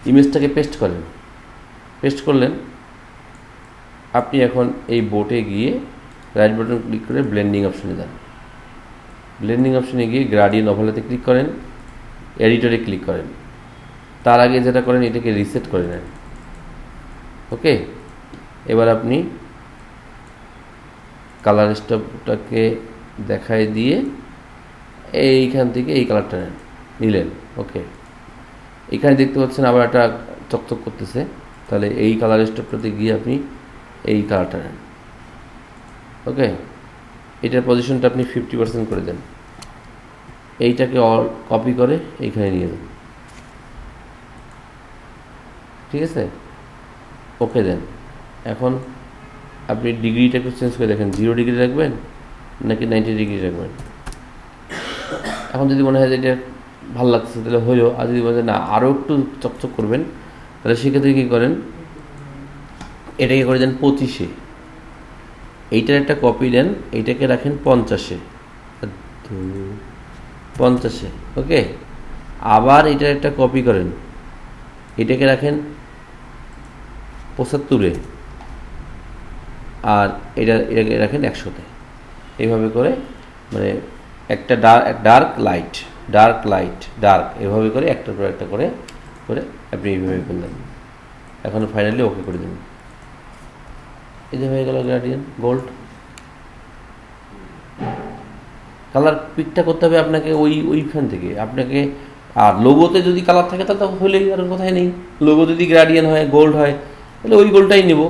ইমেজটাকে পেস্ট করেন, পেস্ট করলেন। আপনি এখন এই বোটে গিয়ে রাইট বাটন ক্লিক করে ব্লেন্ডিং অপশনে যান। ব্লেন্ডিং অপশনে গিয়ে গ্রাডিয়েন্ট ওভারলেতে ক্লিক করেন, এডিটরে ক্লিক করেন। তার আগে যেটা করেন এটাকে রিসেট করে নেন। ওকে, এবার আপনি কালার স্টপটাকে দেখায় দিয়ে এইখান থেকে এই কালারটা নিলেন। ওকে, এখানে দেখতে পাচ্ছেন আবার একটা চকচক করতেছে, তাহলে এই কালার স্টপটাতে গিয়ে আপনি এই কালারটা নেন। ওকে, এটার পজিশনটা আপনি 50% করে দেন। এইটাকে কপি করে এইখানে নিয়ে যান, ঠিক আছে? ওকে দেন। এখন আপনি ডিগ্রিটা একটু চেঞ্জ করে দেখেন, 0 ডিগ্রি রাখবেন নাকি 90 ডিগ্রি রাখবেন। এখন যদি মনে হয় যে এটা ভালো লাগছে তাহলে হইলো, আর যদি বলেন না আরও একটু চকচক করবেন, তাহলে সেক্ষেত্রে কী করেন, এটাকে করে দেন 25-এ। এইটার একটা কপি দেন, এইটাকে রাখেন 50-এ। ওকে, আবার এটার একটা কপি করেন, এটাকে রাখেন 75-এ, আর এটাকে রাখেন 100-তে। এইভাবে করে মানে একটা ডার্ক এভাবে করে একটার পর একটা করে আপনি এইভাবে করলেন। এখন ফাইনালি ওকে করে দিন। এই যে হয়ে গেল গ্রেডিয়েন্ট গোল্ড। কালার পিকটা করতে হবে আপনাকে ওইখান থেকে আপনাকে। আর লোগোতে যদি কালার থাকে তাহলে তো হলেই আর কোথায় নেই। লোগো যদি গ্রেডিয়েন্ট হয়, গোল্ড হয়, তাহলে ওই গোল্ডটাই নেব।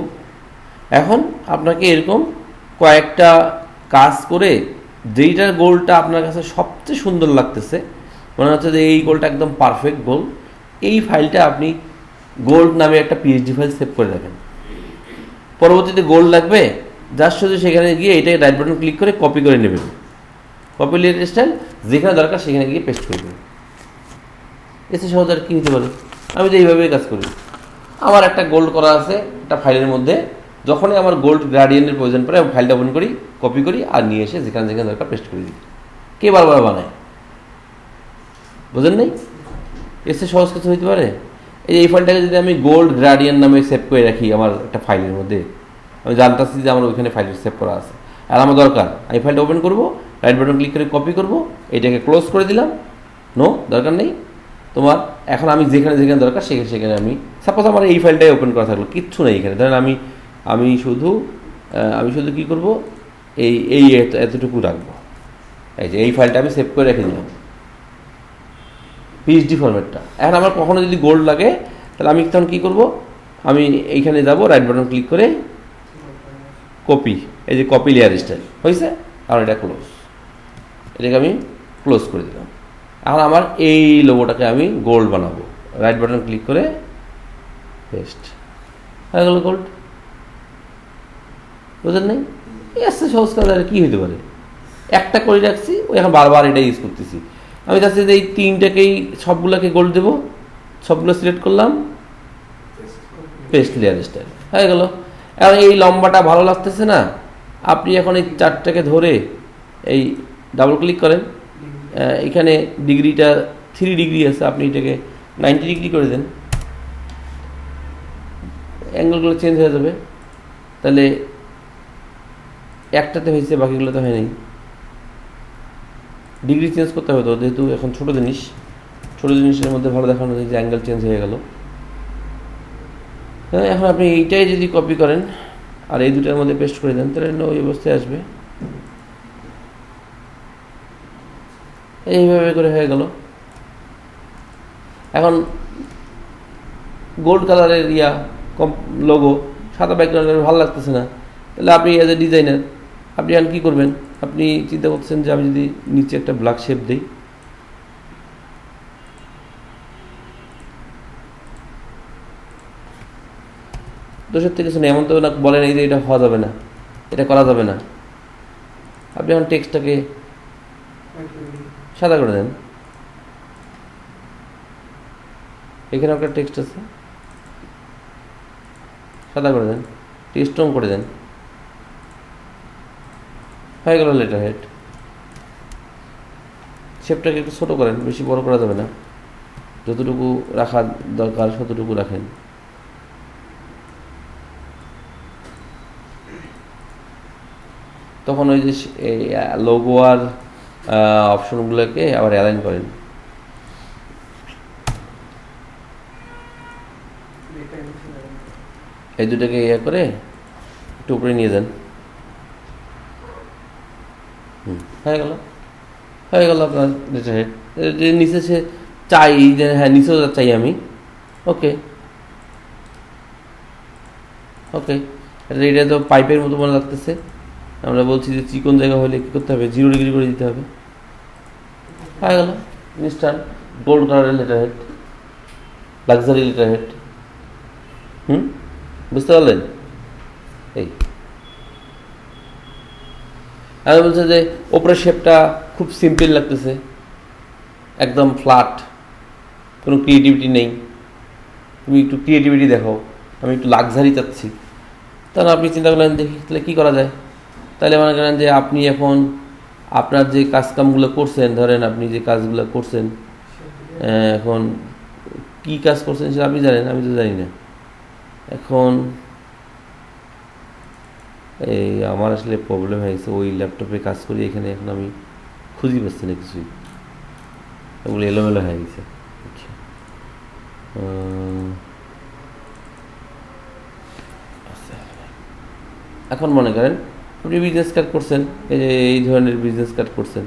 এখন আপনাকে এরকম কয়েকটা কাজ করে যেইটার গোলটা আপনার কাছে সবচেয়ে সুন্দর লাগতেছে, মনে হচ্ছে যে এই গোলটা একদম পারফেক্ট গোল, এই ফাইলটা আপনি গোল্ড নামে একটা পিএইচডি ফাইল সেভ করে রাখেন। পরবর্তীতে গোল্ড লাগবে, যার শুধু সেখানে গিয়ে এটাকে রাইট বাটন ক্লিক করে কপি করে নেবেন। কপি লেটার স্টাইল যেখানে দরকার সেখানে গিয়ে পেস্ট করে দেবেন। এতে সহজ আর কী হতে পারে? আমি তো এইভাবেই কাজ করি। আমার একটা গোল্ড করা আছে একটা ফাইলের মধ্যে, যখনই আমার গোল্ড গ্রেডিয়েন্টের প্রয়োজন পড়ে আমি ফাইলটা ওপেন করি, কপি করি, আর নিয়ে এসে যেখানে দরকার পেস্ট করে দিই। কে বারবার বানায়? বোঝেন নাই? এসে সহজ কিছু হইতে পারে? এই ফাইলটাকে যদি আমি গোল্ড গ্রেডিয়েন্ট নামে সেভ করে রাখি আমার একটা ফাইলের মধ্যে, আমি জানতেছি যে আমার ওইখানে ফাইল সেভ করা আছে, আর আমার দরকার আমি ফাইলটা ওপেন করবো, রাইট বাটন ক্লিক করে কপি করবো, এটাকে ক্লোজ করে দিলাম, নো দরকার নেই তোমার। এখন আমি যেখানে দরকার সেখানে আমি সাপোজ আমার এই ফাইলটাই ওপেন করা থাকলো, কিচ্ছু নেই এখানে, ধরেন আমি শুধু কী করবো, এই এতটুকু রাখবো। এই যে এই ফাইলটা আমি সেভ করে রেখে দিলাম পিএইচডি ফরম্যাটটা। এখন আমার কখনো যদি গোল্ড লাগে তাহলে আমি তখন কী করবো, আমি এইখানে যাব, রাইট বাটন ক্লিক করে কপি, এই যে কপি লেয়ার স্টাইল হয়েছে, আর এটা ক্লোজ, এটাকে আমি ক্লোজ করে দিলাম। এখন আমার এই লোগোটাকে আমি গোল্ড বানাবো, রাইট বাটন ক্লিক করে পেস্ট হয়ে গেল গোল্ড। বুঝলেন নাই? এসে সহজ কাজ আর কি হইতে পারে, একটা করে রাখছি, ওই এখন বারবার এটা ইউজ করতেছি। আমি চাচ্ছি যে এই তিনটাকেই সবগুলোকে গোল্ড দেবো, সবগুলো সিলেক্ট করলাম, পেস্ট লেয়ার স্টাইল হয়ে গেল। এখন এই লম্বাটা ভালো লাগতেছে না, আপনি এখন এই চারটাকে ধরে এই ডাবল ক্লিক করেন, এখানে ডিগ্রিটা 3 ডিগ্রি আছে, আপনি এটাকে 90 ডিগ্রি করে দেন, অ্যাঙ্গেলগুলো চেঞ্জ হয়ে যাবে। তাহলে একটাতে হয়েছে, বাকিগুলোতে হয় নাই। ডিগ্রি চেঞ্জ করতে হবে তো, যেহেতু এখন ছোটো জিনিসের মধ্যে ভালো দেখানো যায় যে অ্যাঙ্গেল চেঞ্জ হয়ে গেল। হ্যাঁ, এখন আপনি এইটাই যদি কপি করেন আর এই দুটার মধ্যে পেস্ট করে দেন, তাহলে ওই অবস্থায় আসবে। এইভাবে করে হয়ে গেল। এখন গোল্ড কালারের লোগো সাদা ব্যাকগ্রাউন্ডের ভালো লাগতেছে না, তাহলে আপনি এজ এ ডিজাইনার আপনি এখন কী করবেন? আপনি চিন্তা করছেন যে আমি যদি নিচে একটা ব্ল্যাক শেপ দিই, দোষের থেকে কিছু নেই, এমন তো না বলেন এই যে এটা হওয়া যাবে না, এটা করা যাবে না। আপনি এখন টেক্সটটাকে সাদা করে দেন, এখানে একটা টেক্সট আছে, সাদা করে দেন, স্ট্রং করে দেন, হয়ে গেল লেটার হেড। শেপটাকে একটু ছোটো করেন, বেশি বড় করা যাবে না, যতটুকু রাখা দরকার ততটুকু রাখেন। তখন ওই যে লোগো আর অপশনগুলোকে আবার অ্যালাইন করেন। এই দুটাকে করে একটু উপরে নিয়ে যান, হয়ে গেল আপনার লেটার হেড। নিচে সে চাই যে হ্যাঁ নিচেও চাই আমি, ওকে এটা তো পাইপের মতো মনে লাগতেছে। আমরা বলছি যে চিকন জায়গা হলে কী করতে হবে? 0 ডিগ্রি করে দিতে হবে। হয়ে গেল ইনস্ট্যান্ট গোল্ড কালারের letter head, luxury letter head. বুঝতে পারলেন? এই আমি বলছে যে ওপরের শেপটা খুব সিম্পল লাগতেছে, একদম ফ্ল্যাট, কোনো ক্রিয়েটিভিটি নেই। তুমি একটু ক্রিয়েটিভিটি দেখো, আমি একটু লাক্সারি চাচ্ছি। তাহলে আপনি চিন্তা করলেন দেখি তাহলে কী করা যায়। তাহলে মনে করেন যে আপনি এখন আপনার যে কাজকামগুলো করছেন, ধরেন আপনি যে কাজগুলো করছেন, এখন কি কাজ করছেন সেটা আপনি জানেন, আমি তো জানি না। এখন এই আমার আসলে প্রবলেম হয়ে গেছে, ওই ল্যাপটপে কাজ করি, এখানে এখন আমি খুঁজে পাচ্ছি না কিছুই, ওগুলো এলোমেলো হয়ে গেছে। এখন মনে করেন আপনি বিজনেস কার্ড করছেন, এই ধরনের বিজনেস কার্ড করছেন,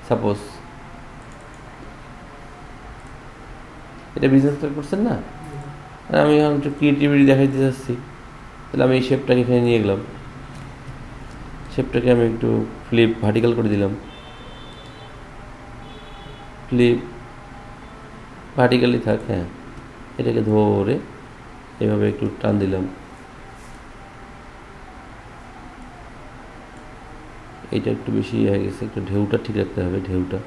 সাপোজ এটা বিজনেস কার্ড করছেন না, আমি এখন একটু ক্রিয়েটিভিটি দেখাইতে চাচ্ছি, তাহলে আমি এই শেপটাকে এখানে নিয়ে গেলাম, শেপটাকে আমি একটু ফ্লিপ ভার্টিক্যাল করে দিলাম, ফ্লিপ ভার্টিক্যালি থাক, হ্যাঁ এটাকে ধরে এভাবে একটু টান দিলাম, এইটা একটু বেশি হয়ে গেছে, একটু ঢেউটা ঠিক রাখতে হবে, ঢেউটা।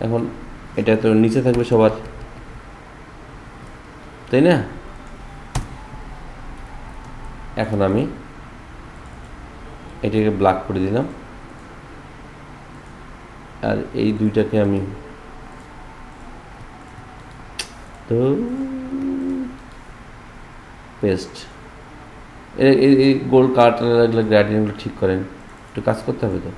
এখন এটা তো নিচে থাকবে সবার, তাই না? এখন আমি এটাকে ব্ল্যাক করে দিলাম, আর এই দুইটাকে আমি তো পেস্ট, এই গোল্ড কালারগুলো গ্রেডিয়েন্টগুলো ঠিক করেন, একটু কাজ করতে হবে তো।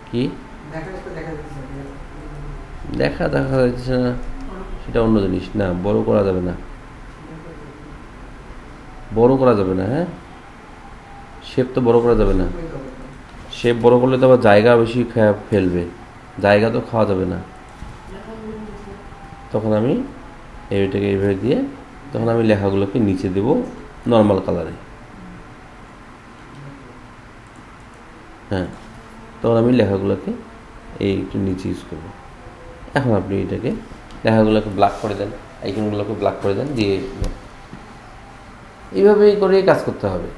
কি দেখা যাচ্ছে না, সেটা অন্য জিনিস না, বড় করা যাবে না, হ্যাঁ শেপ তো বড় করা যাবে না, শেপ বড় করলে তো আবার জায়গা বেশি ফেলবে, জায়গা তো খাওয়া যাবে না। তখন আমি এইটাকে এইভাবে দিয়ে তখন আমি লেখাগুলোকে নিচে দেব নর্মাল কালারে। হ্যাঁ, তখন আমি লেখাগুলোকে এই একটু নিচে ইউজ করব। এখন আপনি এটাকে লেখাগুলোকে ব্ল্যাক করে দেন, আইকনগুলোকে ব্ল্যাক করে দেন, দিয়ে এইভাবেই করে কাজ করতে হবে।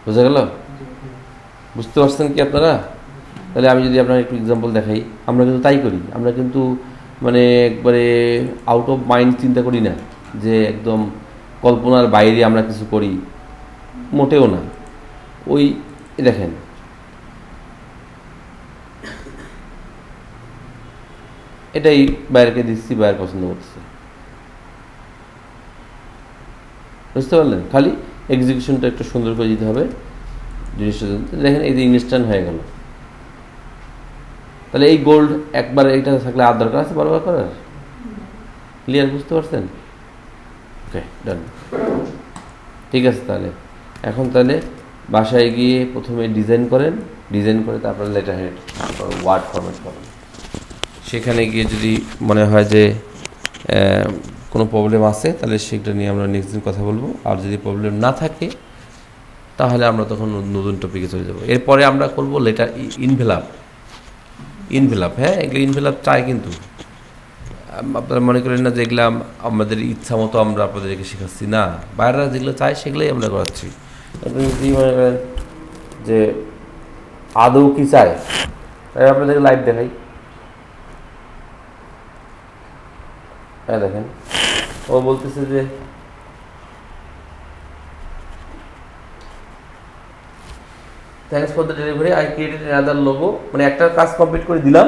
বোঝা গেল? বুঝতে পারছেন কি আপনারা? তাহলে আমি যদি আপনার একটু এক্সাম্পল দেখাই, আমরা কিন্তু তাই করি। আমরা কিন্তু মানে একবারে আউট অফ মাইন্ড চিন্তা করি না, যে একদম কল্পনার বাইরে আমরা কিছু করি, মোটেও না। ওই দেখেন, এটাই বাইরেকে দিচ্ছি, বাইরে পছন্দ করতেছে, বুঝতে পারলেন? খালি এক্সিকিউশনটা একটু সুন্দর করে দিতে হবে জিনিসটা। দেখেন এই যে ইনস্ট্যান্ট হয়ে গেল। তাহলে এই গোল্ড একবার এইটা থাকলে আর দরকার আছে বারবার করার? ক্লিয়ার? বুঝতে পারছেন? ওকে, ডান। ঠিক আছে, তাহলে এখন তাহলে বাসায় গিয়ে প্রথমে ডিজাইন করেন, ডিজাইন করে তারপরে লেটার হেড ওয়ার্ড ফরম্যাট করেন। সেখানে গিয়ে যদি মনে হয় যে কোনো প্রবলেম আছে, তাহলে সেটা নিয়ে আমরা নেক্সট দিন কথা বলবো। আর যদি প্রবলেম না থাকে, তাহলে আমরা তখন নতুন টপিকে চলে যাব। এরপরে আমরা করব লেটার ইনভেলাপ। হ্যাঁ, এগুলো ইনভেলাপ চাই, কিন্তু আপনারা মনে করেন না যে এগুলো আমাদের ইচ্ছা মতো আমরা আপনাদেরকে শেখাচ্ছি, না। বাইরেরা যেগুলো চায় সেগুলোই আমরা করাচ্ছি। আপনি যদি মনে করেন যে আদৌ কি চায়, তাই আপনাদেরকে লাইভ দেখাই। হ্যাঁ, দেখেন, ও বলতেছে যে thanks for the delivery, I created another logo. মানে একটা কাজ কমপ্লিট করে দিলাম,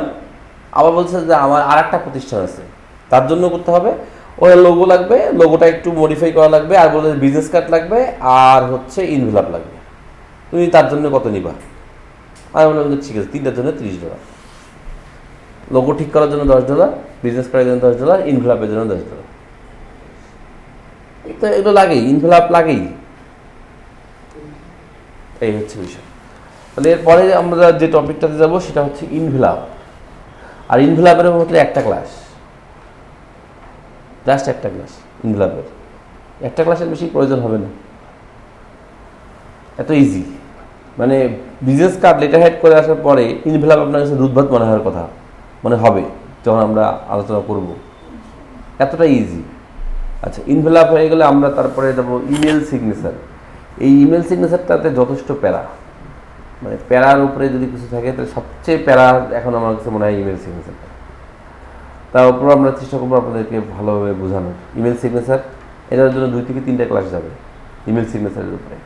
আবার বলছে যে আমার আর একটা প্রতিষ্ঠান আছে, তার জন্য করতে হবে, ওই লোগো লাগবে, লোগোটা একটু মডিফাই করা লাগবে, আর বলে বিজনেস কার্ড লাগবে, আর হচ্ছে ইনভেলাপ লাগবে। তুমি তার জন্য কত নিবা? আমি বললাম যে ঠিক আছে, তিনটার জন্য $30। লোগো ঠিক করার জন্য $10, বিজনেস কার্ডের জন্য $10, ইনভেলাপের জন্য $10। তো এগুলো লাগেই, ইনভেলাপ লাগেই। এই হচ্ছে বিষয়। তাহলে এরপরে আমরা যে টপিকটাতে যাব সেটা হচ্ছে ইনভেলাপ। আর ইনভেলাপের মধ্যে একটা ক্লাস, জাস্ট একটা ক্লাস ইনভেলাপের। একটা ক্লাসের বেশি প্রয়োজন হবে না, এত ইজি। মানে বিজনেস কার্ড লেটার হেড করে আসার পরে ইনভেলাপ আপনার কাছে দুধভাত মনে হওয়ার কথা, মনে হবে যখন আমরা আলোচনা করব। এতটা ইজি। আচ্ছা, ইনভেলাপ হয়ে গেলে আমরা তারপরে যাব ইমেল সিগনেচার। এই ইমেল সিগনেচারটাতে যথেষ্ট প্যারা, মানে প্যারার উপরে যদি কিছু থাকে, তাহলে সবচেয়ে প্যারা এখন আমার কাছে মনে হয় ইমেল সিগনেচারটা। তার উপর আমরা চেষ্টা করবো আপনাদেরকে ভালোভাবে বোঝানোর। ইমেল সিগনেচার, এটার জন্য 2 থেকে 3টা ক্লাস যাবে ইমেল সিগনেচারের উপরে।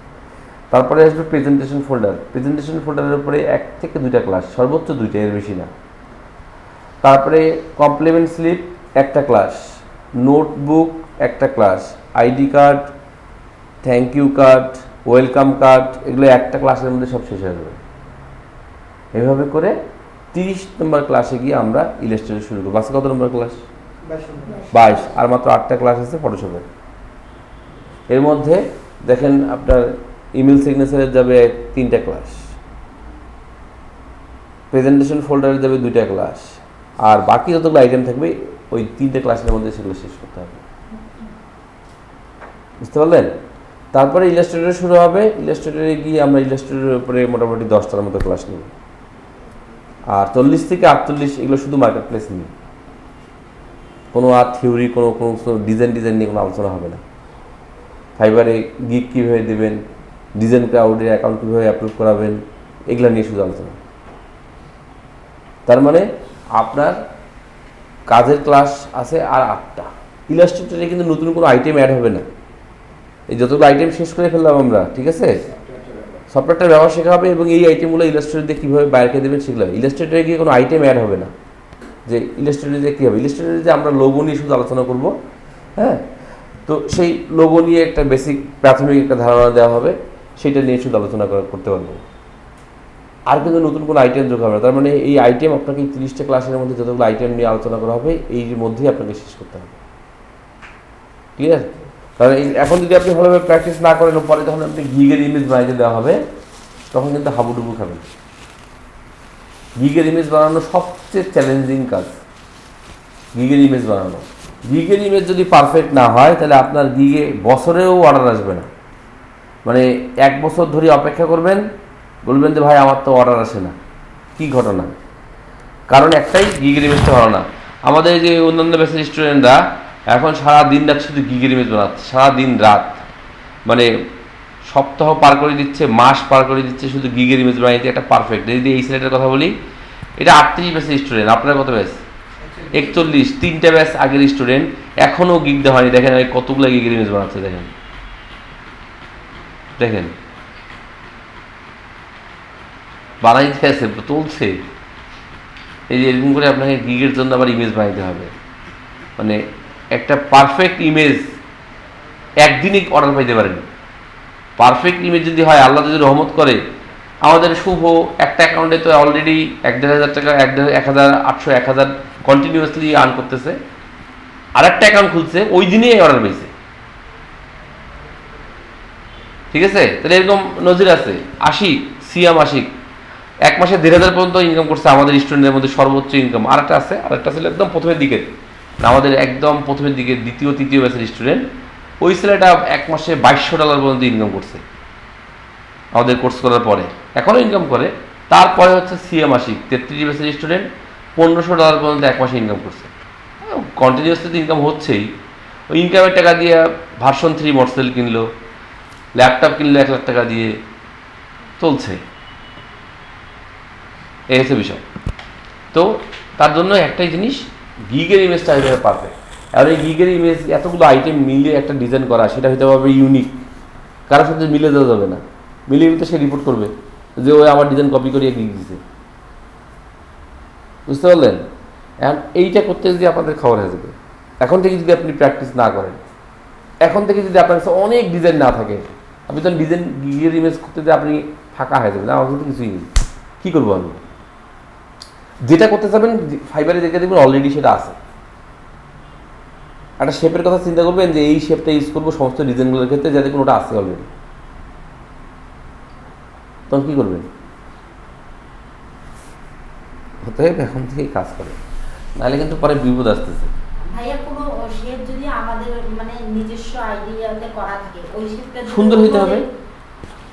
তারপরে আসবে প্রেজেন্টেশন ফোল্ডার। প্রেজেন্টেশন ফোল্ডারের উপরে 1 থেকে 2টা ক্লাস, সর্বোচ্চ 2টা, এর বেশি না। তারপরে কমপ্লিমেন্ট স্লিপ একটা ক্লাস, নোটবুক একটা class, ID card, thank you card, welcome card, এগুলো একটা ক্লাসের মধ্যে সব শেষ হয়ে যাবে। এভাবে করে 30 নম্বর ক্লাসে গিয়ে আমরা ইলাস্ট্রেটর শুরু করবো। আজকে কত নম্বর ক্লাস? 22। আর মাত্র 8টা ক্লাস আছে ফটোশপের। এর মধ্যে দেখেন আপনার ইমেল সিগনেচারের যাবে 3টা ক্লাস, প্রেজেন্টেশন ফোল্ডারে যাবে 2টা ক্লাস, আর বাকি যতগুলো আইটেম থাকবে ওই 3টে ক্লাসের মধ্যে সেগুলো শেষ করতে হবে। বুঝতে পারলেন? তারপরে ইলাস্ট্রেটর শুরু হবে। ইলাস্ট্রেটরে গিয়ে আমরা ইলাস্ট্রেটরের উপরে মোটামুটি 10টার মতো ক্লাস নিব। আর 40 থেকে 48 এগুলো শুধু মার্কেট প্লেস নিয়ে, কোনো আর থিওরি, কোনো ডিজাইন নিয়ে কোনো আলোচনা হবে না। ফাইবারে গিগ কীভাবে দেবেন, ডিজাইন ক্লাউডে অ্যাকাউন্ট কীভাবে অ্যাপ্রুভ করাবেন, এগুলো নিয়ে শুধু আলোচনা। তার মানে আপনার কাজের ক্লাস আছে আর 8টা। ইলাস্ট্রেটরে কিন্তু নতুন কোনো আইটেম অ্যাড হবে না। এই যতগুলো আইটেম শেষ করে ফেললাম আমরা, ঠিক আছে? সফটওয়্যারটার ব্যবহার শেখা হবে, এবং এই আইটেমগুলো ইলাস্ট্রেটর দিয়ে কীভাবে বাইরে দেবেন সেগুলো। ইলাস্ট্রেটরে গিয়ে কোনো আইটেম অ্যাড হবে না। যে ইলাস্ট্রেটরে দিয়ে কী হবে, ইলাস্ট্রেটরে যে আমরা লোগো নিয়ে শুধু আলোচনা করব। হ্যাঁ, তো সেই লোগো নিয়ে একটা বেসিক প্রাথমিক একটা ধারণা দেওয়া হবে, সেটা নিয়ে শুধু আলোচনা করতে পারবো। আর কিন্তু নতুন কোনো আইটেম যোগ হবে না। তার মানে এই আইটেম আপনাকে 30টা ক্লাসের মধ্যে যতগুলো আইটেম নিয়ে আলোচনা করা হবে, এর মধ্যেই আপনাকে শেষ করতে হবে। ক্লিয়ার? কারণ এখন যদি আপনি ভালোভাবে প্র্যাকটিস না করেন, পরে যখন আপনি গিগের ইমেজ বানাইতে দেওয়া হবে, তখন কিন্তু হাবুডুবু খাবেন। গিগের ইমেজ বানানো সবচেয়ে চ্যালেঞ্জিং কাজ। গিগের ইমেজ বানানো। গিগের ইমেজ যদি পারফেক্ট না হয় তাহলে আপনার গিগে বছরেও অর্ডার আসবে না। মানে 1 বছর ধরে অপেক্ষা করবেন, বলবেন যে ভাই আমার তো অর্ডার আসে না। কি ঘটনা? কারণ একটাই, গিগের ইমেজটা ভালো না। আমাদের যে অন্যান্য ব্যাচের স্টুডেন্টরা এখন সারা দিন রাত শুধু গিগের ইমেজ বানাচ্ছে, সারা দিন রাত, মানে সপ্তাহ পার করে দিচ্ছে, মাস পার করে দিচ্ছে শুধু গিগের ইমেজ বানাইতে একটা পারফেক্ট। যদি এই সিলেটের কথা বলি, এটা 38 ব্যাচের স্টুডেন্ট, আপনার কত ব্যাচ? 41। 3টা ব্যাচ আগের স্টুডেন্ট, এখনও গিগ দেওয়া হয়নি। দেখেন কতগুলো গিগের ইমেজ বানাচ্ছে, দেখেন দেখেন বানাইতে আছে, তুলছে। এই যে এরকম করে আপনাকে গিগের জন্য আবার ইমেজ বানাইতে হবে। মানে একটা পারফেক্ট ইমেজ একদিনই অর্ডার পাইতে পারেন। পারফেক্ট ইমেজ যদি হয়, আল্লাহ যদি রহমত করে, আমাদের শুভ একটা অ্যাকাউন্টে তো অলরেডি 1,500 টাকা, 1,800, 1,000 কন্টিনিউয়াসলি আর্ন করতেছে। আর একটা অ্যাকাউন্ট খুলছে, ওই দিনেই অর্ডার পেয়েছে। ঠিক আছে? তাহলে এরকম নজির আছে। সিয়াম আশিক 1 মাসে 1,500 পর্যন্ত ইনকাম করছে আমাদের স্টুডেন্টের মধ্যে, সর্বোচ্চ ইনকাম। আরেকটা ছিল একদম প্রথমের দিকে, আমাদের একদম প্রথমের দিকে, দ্বিতীয় তৃতীয় ব্যাচের স্টুডেন্ট। ওই ছেলেটা 1 মাসে $2,200 পর্যন্ত ইনকাম করছে আমাদের কোর্স করার পরে, এখনও ইনকাম করে। তারপরে হচ্ছে সিএম আশিক 33 ব্যাচের স্টুডেন্ট, $1,500 পর্যন্ত 1 মাসে ইনকাম করছে। কন্টিনিউয়াসলি তো ইনকাম হচ্ছেই। ওই ইনকামের টাকা দিয়ে ভার্সন 3 মোটরসাইকেল কিনলো, ল্যাপটপ কিনলো 1 লাখ টাকা দিয়ে, চলছে। এই হচ্ছে বিষয়। তো তার জন্য একটাই জিনিস, গিগের ইমেজটা হতে হবে পারফেক্ট। আর এই গিগের ইমেজ এতগুলো আইটেম মিলে একটা ডিজাইন করা, সেটা হতে হবে ইউনিক, কারোর সাথে মিলে দেওয়া যাবে না। মিলে তো সে রিপোর্ট করবে যে ওই আমার ডিজাইন কপি করিয়ে গিগ দিছে। বুঝতে পারলেন? এখন এইটা করতে যদি আপনাদের খবর হয়ে যাবে, এখন থেকে যদি আপনি প্র্যাকটিস না করেন, এখন থেকে যদি আপনার কাছে অনেক ডিজাইন না থাকে, আপনি তখন ডিজাইন গিগের ইমেজ করতে যে আপনি ফাঁকা হয়ে যাবেন। আমার কিন্তু কিছুই নেই, কী করবো আমি? যেটা করতে চাবেন ফাইবারে দেখে দেখবেন অলরেডি সেটা আছে। একটা শেপের কথা চিন্তা করবেন যে এই শেপটা ইউজ করবো সমস্ত ডিজাইনগুলোর ক্ষেত্রে, যাতে কোনোটা আছে অলরেডি। তখন কী করবেন? অতএব এখন থেকেই কাজ করে, নাহলে কিন্তু পরে বিপদ আসতেছে। ভাইয়া কোনো শেপ যদি আমাদের মানে নিজস্ব আইডিয়াতে করা থাকে, ওই শেপটা সুন্দর হইতে হবে।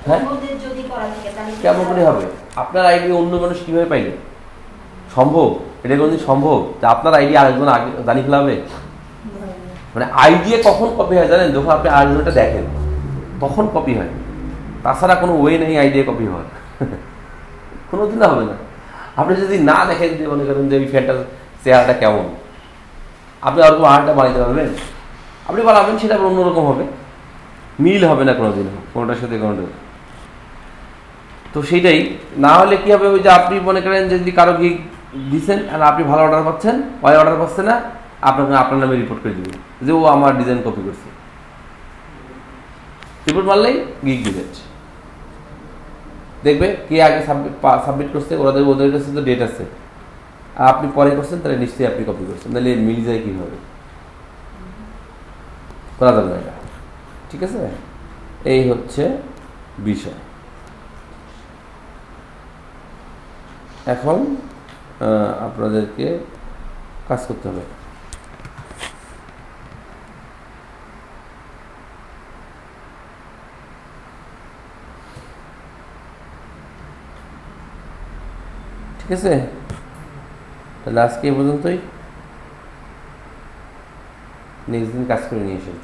হ্যাঁ, যদি করা থাকে তাহলে কেমন করে হবে? আপনার আইডিয়া অন্য মানুষ কীভাবে পাইলে সম্ভব? এটা কোনোদিন সম্ভব যে আপনার আইডিয়া আরেকজন আগে জানি ফেলাবে? মানে আইডিয়া কখন কপি হয় জানেন? যখন আপনি আরেকজনটা দেখেন তখন কপি হয়, তাছাড়া কোনো ওয়ে নেই আইডিয়া কপি হওয়ার। কোনোদিন হবে না। আপনি যদি না দেখেন যে মনে করেন যে ওই ফ্যানটার চেহারাটা কেমন, আপনি ওরকম আরেকটা বানাইতে পারবেন? আপনি বানাবেন, সেটা আবার অন্যরকম হবে, মিল হবে না কোনোদিন কোনোটার সাথে কোনোটা। তো সেইটাই না হলে কী হবে, ওই যে আপনি মনে করেন যে যদি কারো গিগ দিচ্ছেন আর আপনি ভালো অর্ডার পাচ্ছেন, ওই অর্ডার পাচ্ছে না, আপনার নামে রিপোর্ট করে দেবে যে ও আমার ডিজাইন কপি করছে। রিপোর্ট মারলেই গিগ দিয়ে যাচ্ছে, দেখবে কে আগে সাবমিট করছে, ওদের কাছে তো ডেট আছে, আর আপনি পরে করছেন, তাহলে নিশ্চয়ই আপনি কপি করছেন, তাহলে মিল যায় কীভাবে? করা যাবে না এটা। ঠিক আছে, এই হচ্ছে বিষয়। এখন আপনাদেরকে কাজ করতে হবে। ঠিক আছে, তাহলে আজকে এই পর্যন্তই। নেক্সট দিন কাজ করে নিয়ে এসেন।